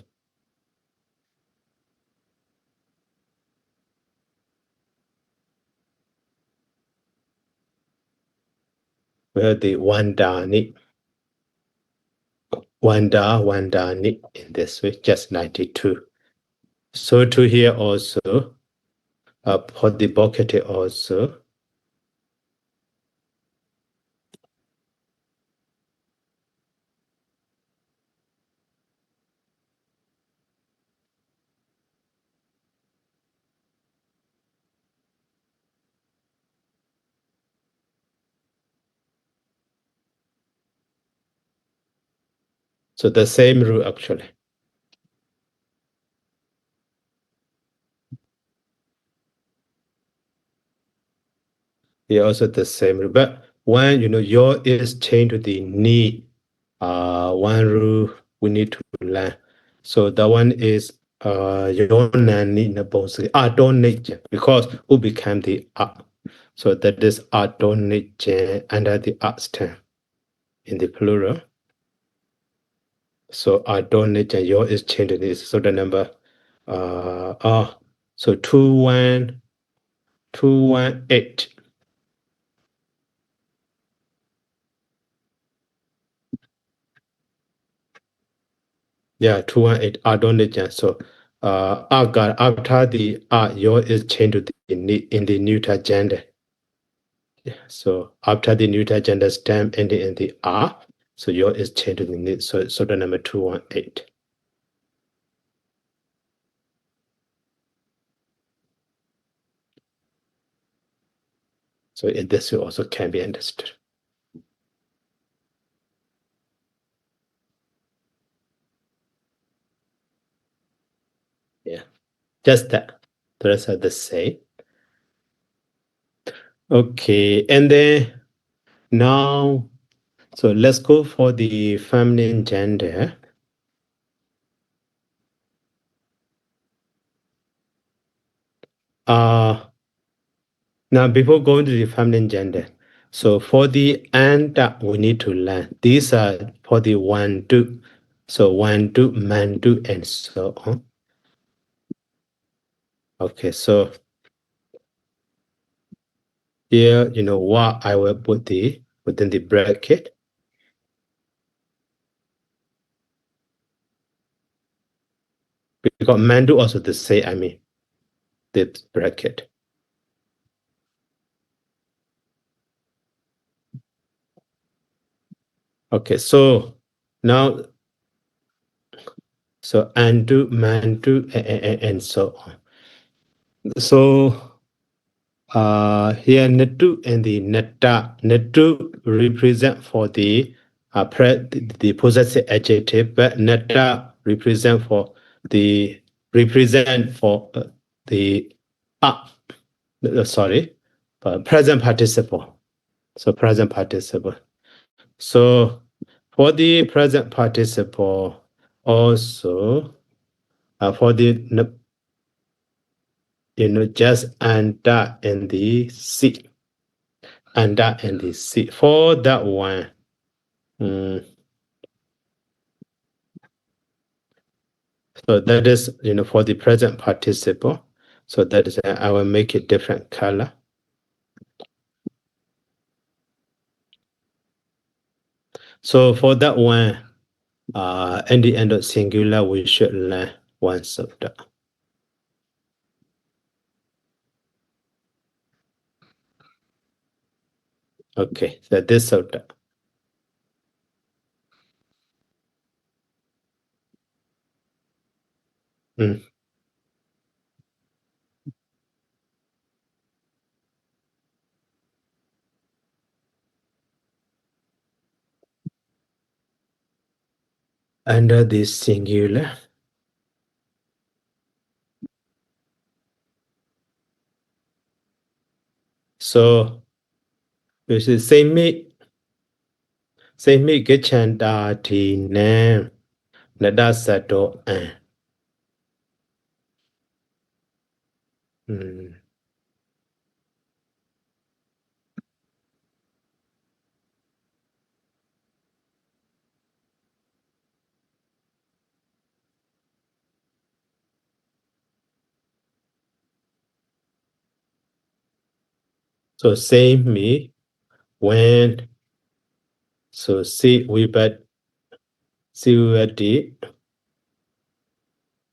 will the one da ni, one da ni in this way, just 92. So to here also, for the bucket also, so the same rule actually. Here also the same rule, but when your is changed to the ni, one rule we need to learn. So that one is your nani na bosi adonijin, because who became the so that is adonijin under the stem in the plural. So adonijin, your is changed to this. So the number so 218. Yeah, 218 adonijin. So agar after the your is changed to the in the neuter gender. Yeah, so after the neuter gender stem ending in the R, so your is changed to the ni, so the number 218. So in this way also can be understood. Yeah, just that. The rest are the same. Okay, and then now, so let's go for the feminine gender. Now before going to the feminine gender, so for the and we need to learn. These are for the one, two. So one, two, man, do, and so on. Okay, so here, what I will put within the bracket. Because man do also the same, the bracket. Okay, so now, so undo, man do, and so on. So here netu and the netta, netu represent for the possessive adjective, but netta represent for the present participle. So present participle. So for the present participle, also for the just anda and the see, anda and the see. For that one, so that is for the present participle. So that is I will make it different color. So for that one, in the end of singular, we should learn one subda. Okay, so this subda. Under this singular. So this is same get chanda ti nam nada sato an. So same me when so see we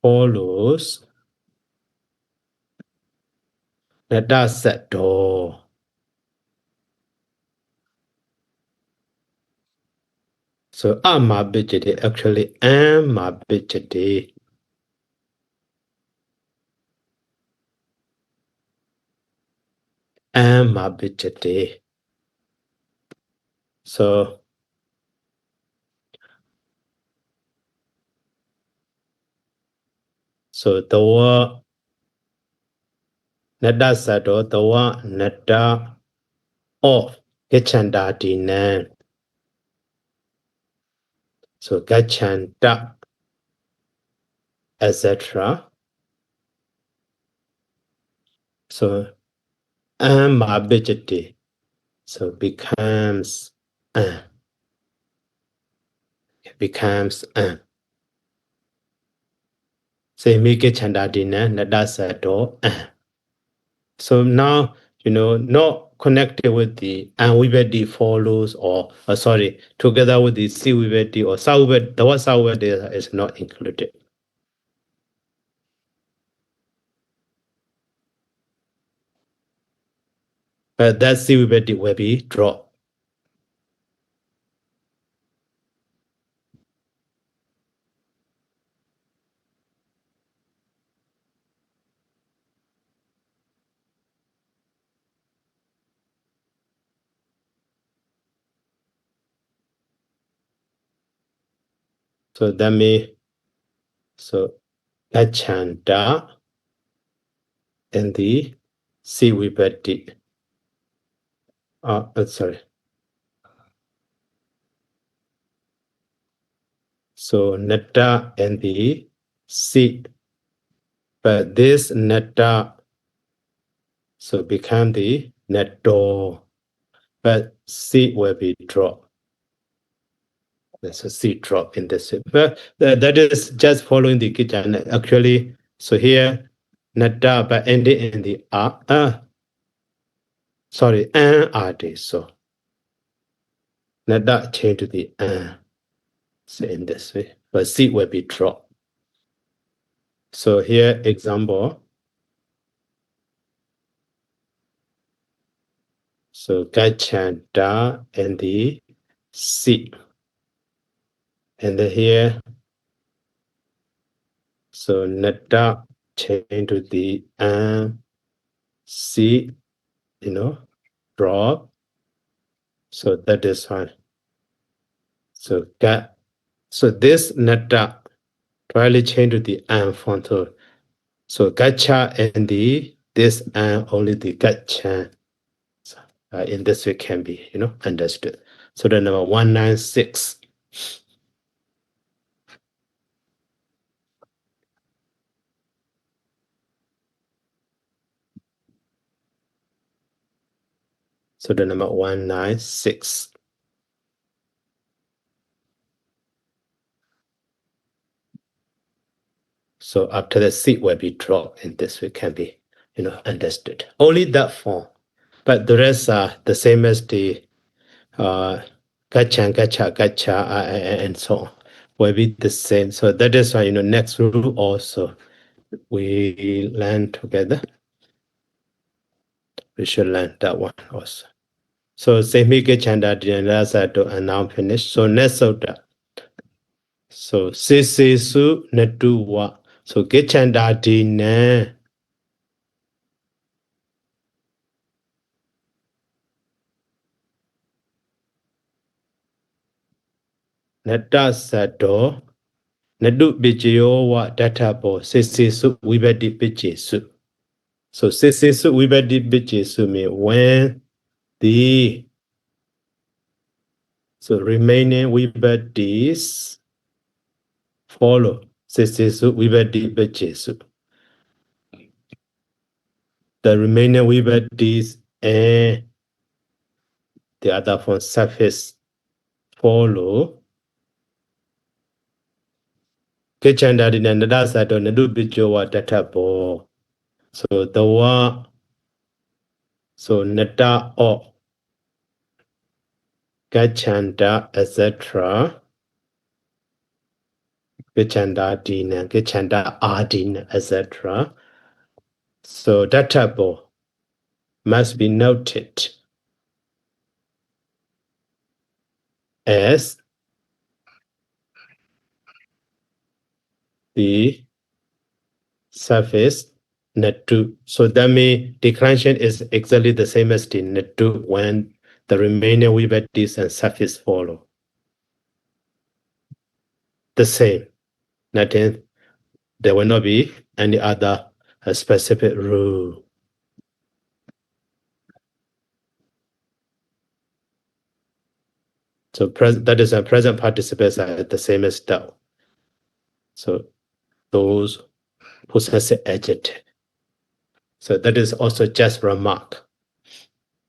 follows nada sato. So ama bijade actually ama bijade. Ama bijade. So the nada sato the nada of gachanda dinan. So gachanda, etc. So amabijati. So becomes say make it chandadina nadasato. So now not connected with the anvibedi follows or together with the siwibedi or sawibed. The word sawibed is not included. But that siwibedi will be dropped. So that means gachanda and the siwibedi. So netta and the si, but this netta so become the netto, but si will be drop. There's a C drop in this. But that is just following the kitchen. Actually, so here netta but ending in the RD. So netta change to the so in this way, but C will be drop. So here example. So gachanda and the C. And then here, so netta change to the C, drop. So that is fine. So this netta probably change to the font. So gacha and this only the gacha. So, in this way can be understood. So the number 196. So the number 196. So after the seed will be dropped in this way can be understood. Only that form. But the rest are the same as the Gachan, gacha, gacha, and so on will be the same. So that is why, next rule also we learn together. We should learn that one also. So semi gachanda dinarasato and now finished. So next soda. So su natuwa. So gachanda dina. Natasato. Nadu bijiyowa databo. Su wibadi bijisu. So su wibadi bijisu mean when the remaining vibhadis follow. Su vibhadi bijisu. The remaining vibhadis and the other form surface follow. Kechandari nandasa to nadu bijowa databo. So the one, so nata o gachanda, etc. Gachanda dina, gachanda adina, etc. So databo must be noted as the surface natu. So that means declension is exactly the same as the natu when the remaining vibhadis and surface follow. The same. Nothing. There will not be any other specific rule. So that is a present participles are the same as thou. So those possessive adjective. So that is also just remark,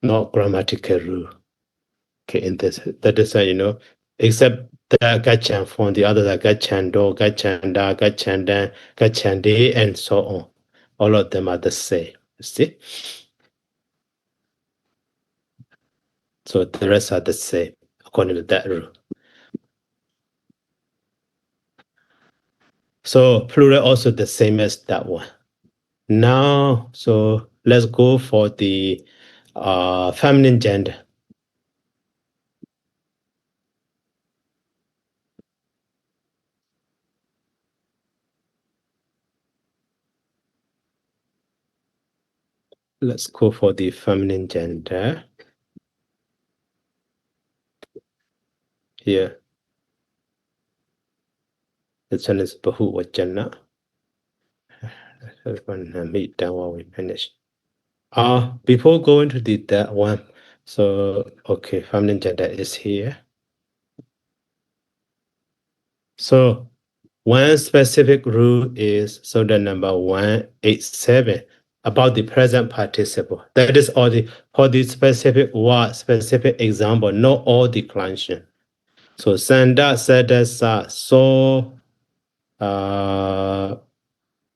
not grammatical rule. Okay, in this, that is except the gachan form, the others are gachando, gachanda, gachanda, gachande, and so on. All of them are the same. You see? So the rest are the same according to that rule. So plural also the same as that one. Now, so let's go for the feminine gender. Let's go for the feminine gender. Here. This one is Bahuvachana. Meet down while we finish. Before going to that one, so okay, feminine gender is here. So one specific rule is so the number 187 about the present participle. That is all for the specific word, specific example, not all declension. So sanda, sada, sa, so,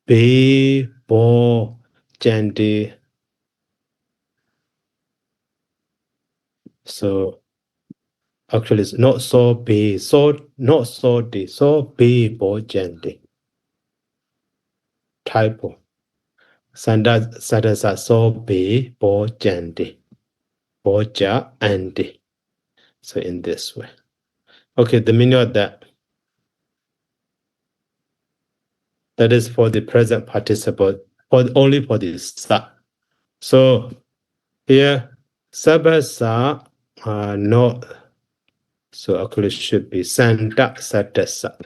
be, bo, jandi. So actually it's not so be, so not so di, so be, bo, jandi. Typo. Sanda, sada, sa, so be, bo, jandi. Boja, andi. So in this way. Okay, the meaning of that. That is for the present participle, only for the sa. So here, sabasa, no. So actually should be sanda satasa.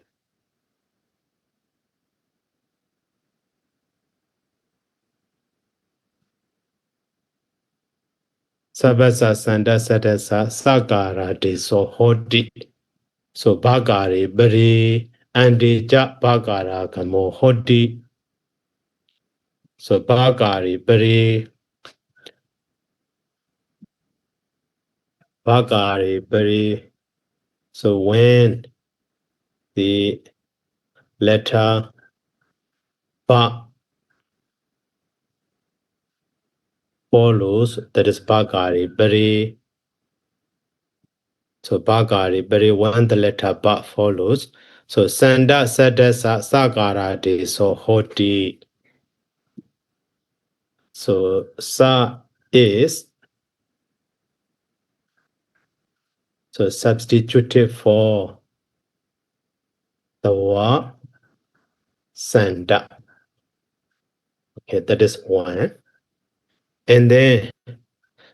Sabasa sanda satasa sagara de so hodi. So bagari bari andi ja bagara kamo hodi. So bagari bari bagari bari. So when the letter ba follows, that is bagari bari. So Bhagari, very when the letter Ba follows. So Sanda Sadasa Sagarade, so Hoti. So Sa is so substituted for the Wa Sanda. Okay, that is one. And then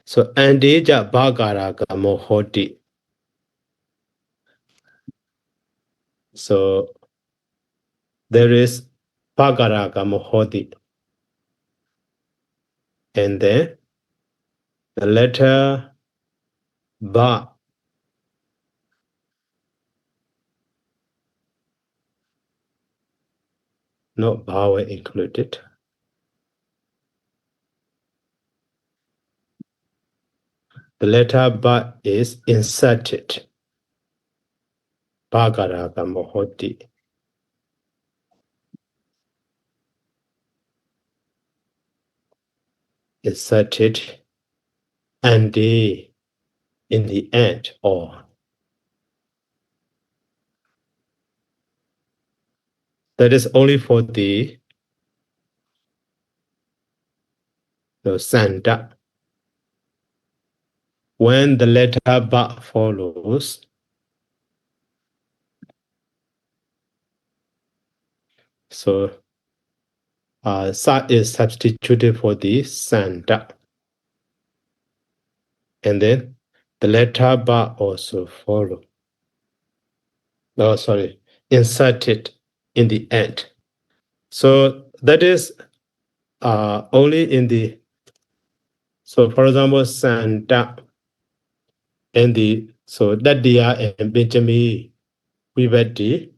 so Andija Bhagaraga Mohoti. So there is Bhagaraga Mohoti. And then the letter Ba. No vowel included. The letter Ba is inserted. Bhagaraga Mohoti. Inserted and the in the end or. That is only for the Sanda. When the letter Ba follows, so Sa is substituted for the Sanda. And then the letter Ba also follow. Oh, sorry, inserted in the end. So that is only in the, so for example, Sanda and the, so Dadia and Benjamin, we read the.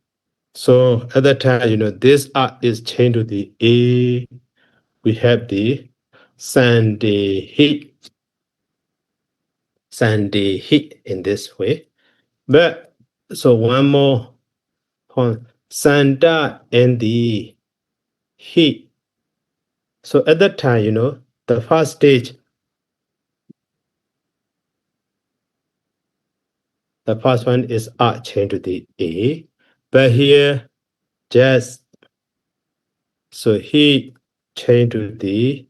So at that time, this R is changed to the A. We have the Sunday heat in this way. But so one more point, Sanda and the heat. So at that time, the first stage, the first one is R changed to the A. But here, just so he changed to the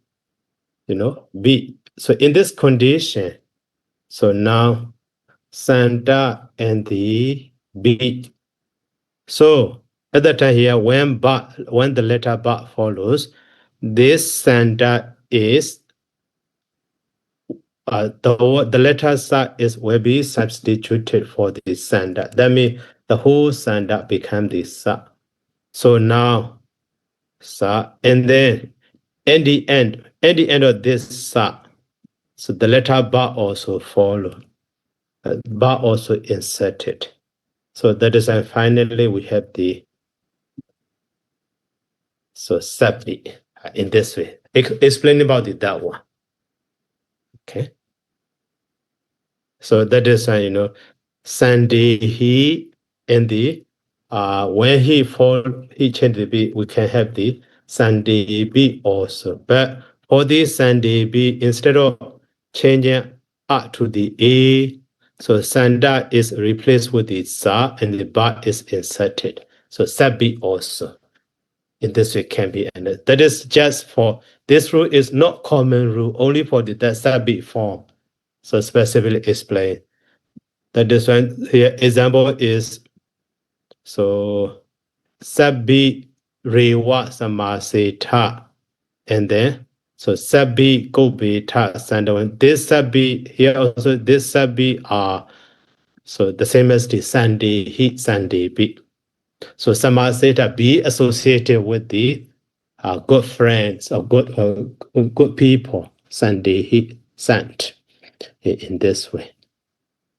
B. So in this condition, so now Sanda and the B. So at that time here, when the letter Ba follows, this Sanda is the letter Sa will be substituted for the Sanda. That means the whole Sanda become the Sa. So now Sa, and then at the end of this Sa, so the letter Ba also follow. Ba also inserted. So that is finally we have the Sabi in this way. Explain about that one. Okay. So that is Sunday he and the when he changed the B, we can have the Sunday B also. But for this Sunday B, instead of changing R to the A, so Sanda is replaced with the Sa and the Ba is inserted. So Sabi also. In this way can be ended. That is just for this rule is not common rule, only for the Sabi form. So specifically explain. That is one here example is so Sabi Rewa Samaseta and then so Sabi Gobeta Sandawan. This Sabi here also this Sabi are so the same as the Sunday heat Sunday B. So Samaseta be associated with the good friends or good people. Sunday he sent in this way.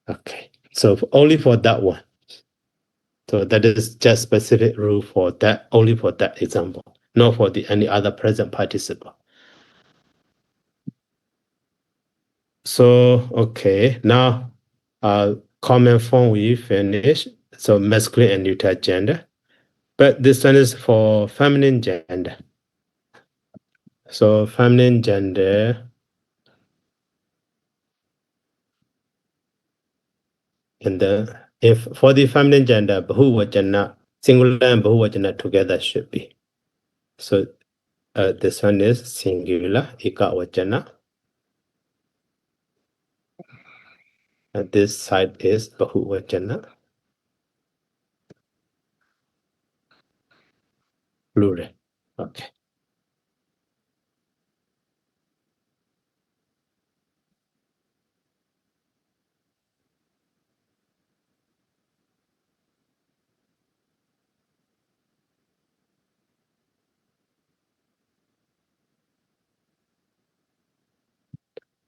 Okay, so only for that one. So that is just specific rule for that, only for that example, not for any other present participle. So okay, now common form we finish. So masculine and neuter gender, but this one is for feminine gender. So feminine gender. And then if for the feminine gender, Bahuvachana, singular and Bahuvachana together should be. So this one is singular, Ekavachana. And this side is Bahuvachana, plural. Okay.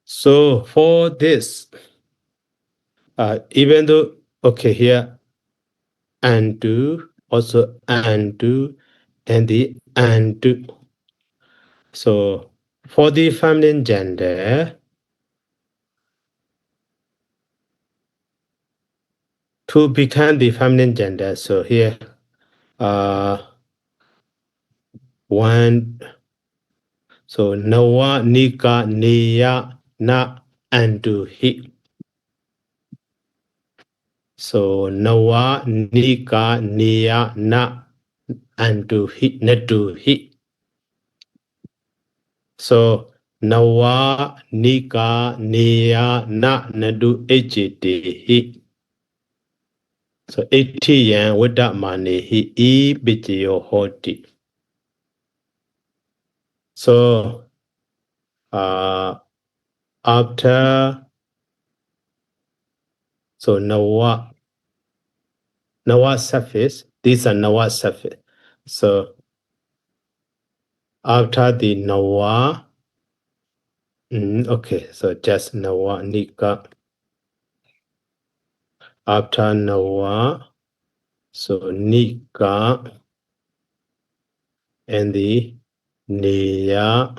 So for this, even though, okay, here, undo, also undo, and the undo. So for the feminine gender, to become the feminine gender, so here, one, so nawa, nika, niya, na, undo, hi. So nawa, nika, niya, na, undo, hi, nadu, hi. So nawa, nika, niya, na, nadu, ejete, hi. So etiyan wada mane hi e bijiyo hoti. So after so nawa surface, these are nawa surface. So after the nawa, okay, so just nawa nika. After nawa, so nika and the niya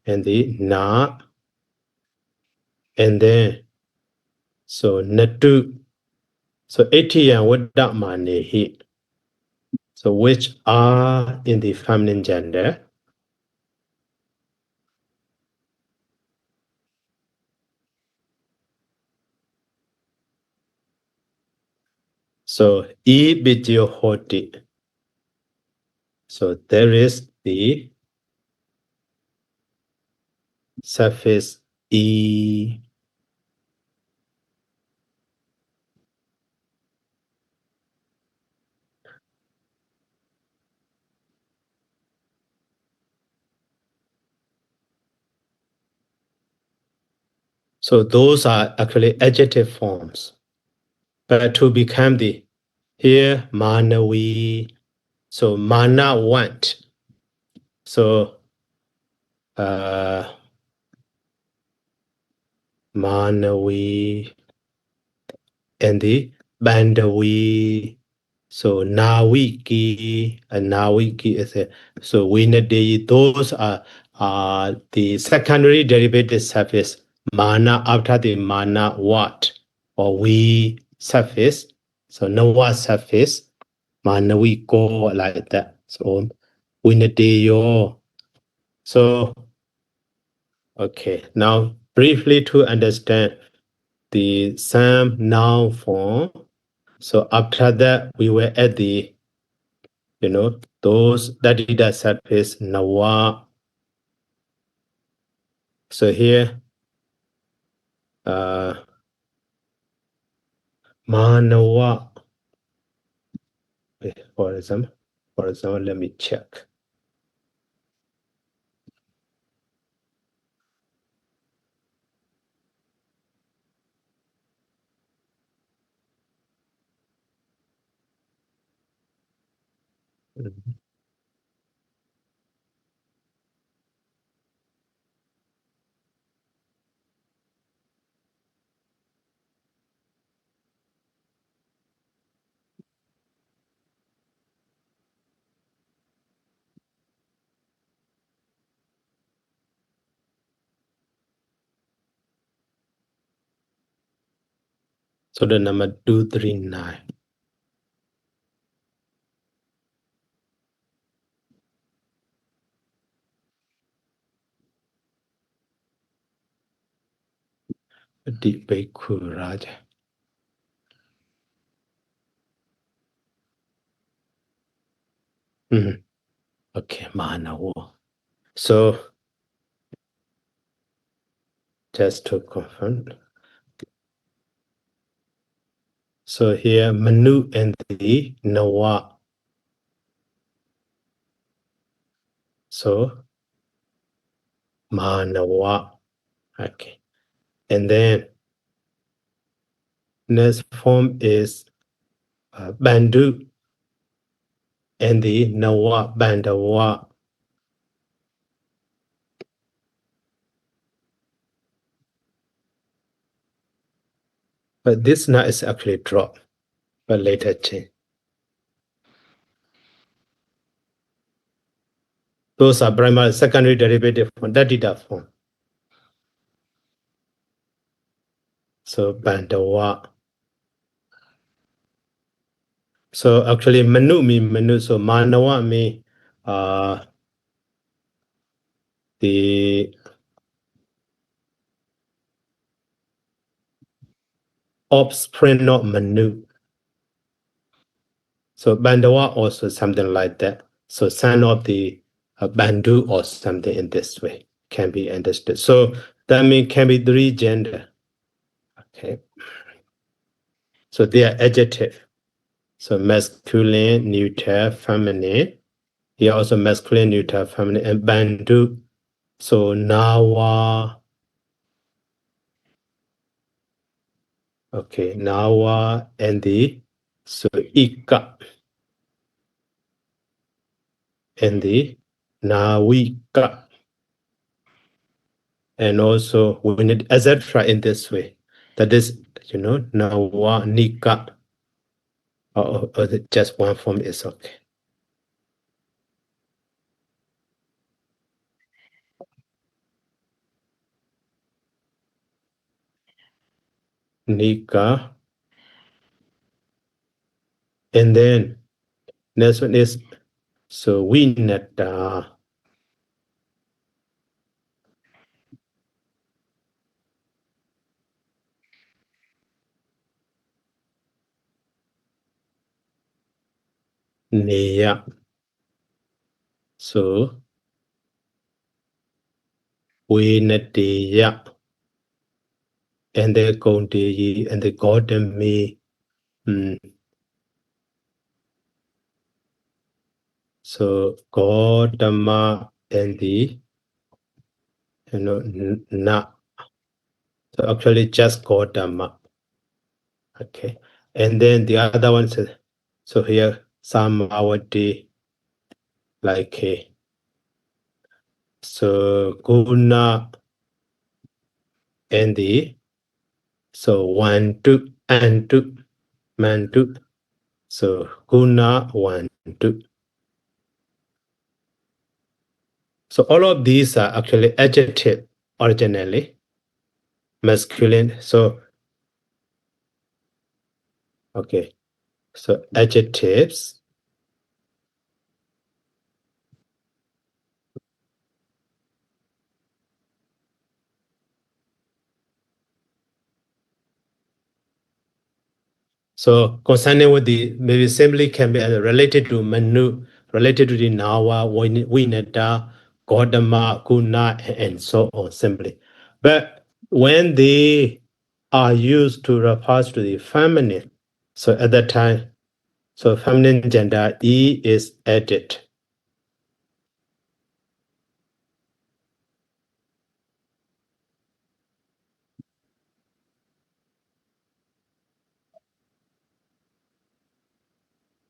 and the na, and then so natu. So etiyan wada mane hi. So which are in the feminine gender. So e bitio hoti. So there is the suffix e. So those are actually adjective forms. But to become the here manawi, so mana want. So manawi and the bandawi. So nawiki and nawiki is a so winadi. Those are the secondary derivative suffix mana after the mana what or we suffix. So nawa suffix manawi go like that. So winadi. So okay, now briefly to understand the same noun form. So after that, we were at the, those that did a surface nawa. So here, manawa. For example, let me check. So the number 239. Raja. Okay, Mahanawa. So just to confirm. So here Manu and the Nawa. So Mahanawa. Okay. And then next form is Bandu and the Nawa Bandawa. But this now is actually dropped, but later change. Those are primary secondary derivative form, that data form. So Bandawa. So actually Manu means Manu, so Manawa means the offspring of Manu. So Bandawa also something like that. So son of the Bandu or something in this way can be understood. So that means can be three gender. Okay. So they are adjective. So masculine, neuter, feminine. Here also masculine, neuter, feminine, and Bandu. So Nawa. Okay, Nawa and the so Ika and the Nawika. And also we need etc. in this way. That is, Nawa, Nika, or just one form is okay. Nika. And then next one is so Winata. Neya. So Winatiya. And the Kondeyi and the Godami. So Gautama and the Na. So actually just Gautama. Okay. And then the other one says, so here Samavati like so Guna and the so one two and two man two. So Guna one two. So all of these are actually adjective originally, masculine. So okay, so adjectives. So concerning with the maybe simply can be related to Manu, related to the Nawa, Winata, Gautama, Guna, and so on simply. But when they are used to refer to the feminine, so at that time, so feminine gender E is added.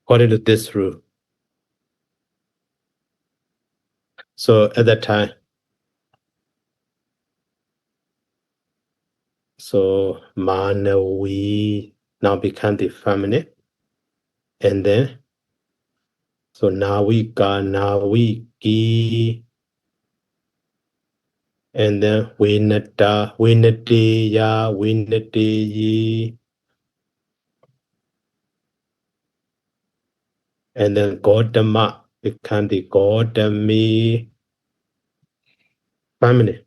According to this rule. So at that time, so Manawi now become the feminine. And then, so Nawika, Nawiki, and then Winata, Winatiya, Winatiyi, and then Gautama become the Gautami family.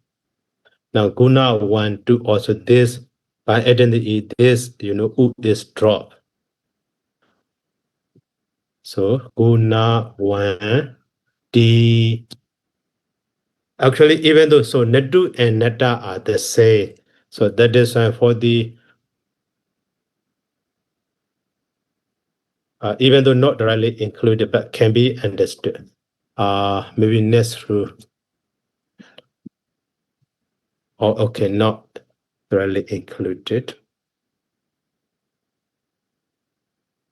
Now Guna 1, 2, also this, by adding the E, this, U is dropped. So guna one D. Actually, even though so Nadu and Nata are the same, so that is why for the even though not directly included, but can be understood. Maybe next rule. Oh, okay, not directly included.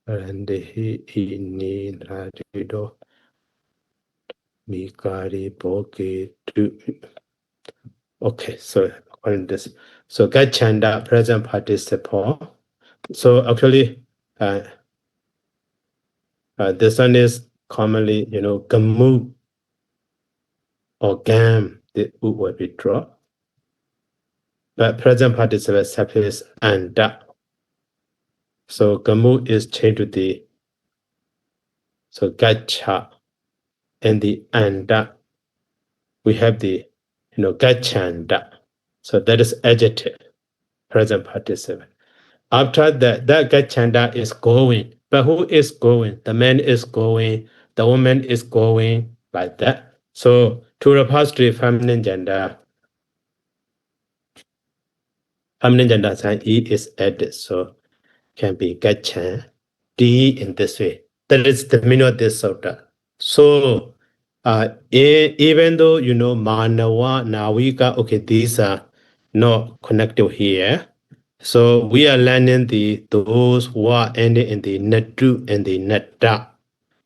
And he need radido mikari bogi do. Okay, so on this. So gachanda present participle. So actually, this one is commonly, gamu or gam, the u will be dropped. But present participle suffix anda. So gamu is changed to the so gacha and the anda. We have the gachanda. So that is adjective, present participle. After that, that gachanda is going. But who is going? The man is going, the woman is going, like that. So to repository feminine gender sign E is added. So can be gachan D in this way. That is the meaning of this sutta. So even though manawa, nawika, okay, these are not connected here. So we are learning those who are ending in the natu and the nata.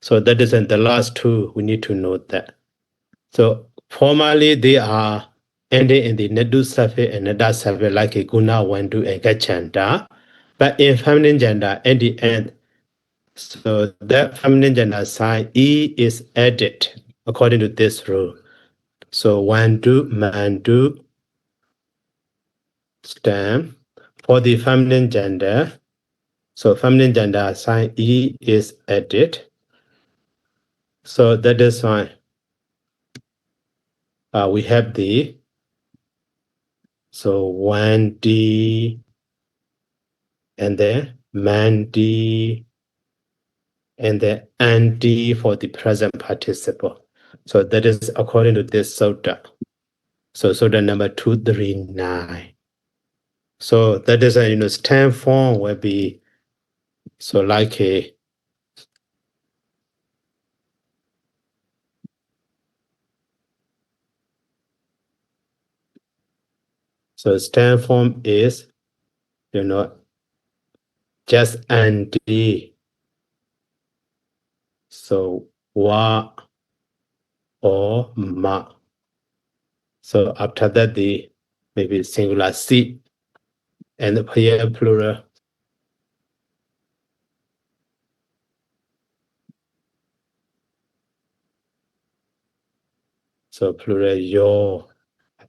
So that is in the last two. We need to note that. So formally they are ending in the natu suffix and nata suffix like a guna, wandu, and gachanda. But in feminine gender, at the end, so that feminine gender sign E is added according to this rule. So wandu, mandu, stem. For the feminine gender, so feminine gender sign E is added. So that is why we have the so 1D and then mandi and then anti for the present participle. So that is according to this sutta. So sutta number 239. So that is a stem form will be so like a so stem form is just anti. So wa or ma. So after that the maybe singular C and here plural. So plural yo.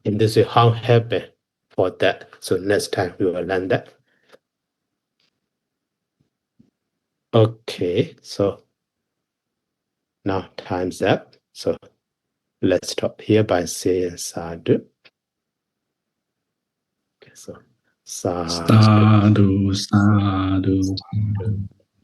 In this way, how happen for that. So next time we will learn that. Okay, so now time's up. So let's stop here by saying sadhu. Okay, so sadhu. Sadhu, sadhu.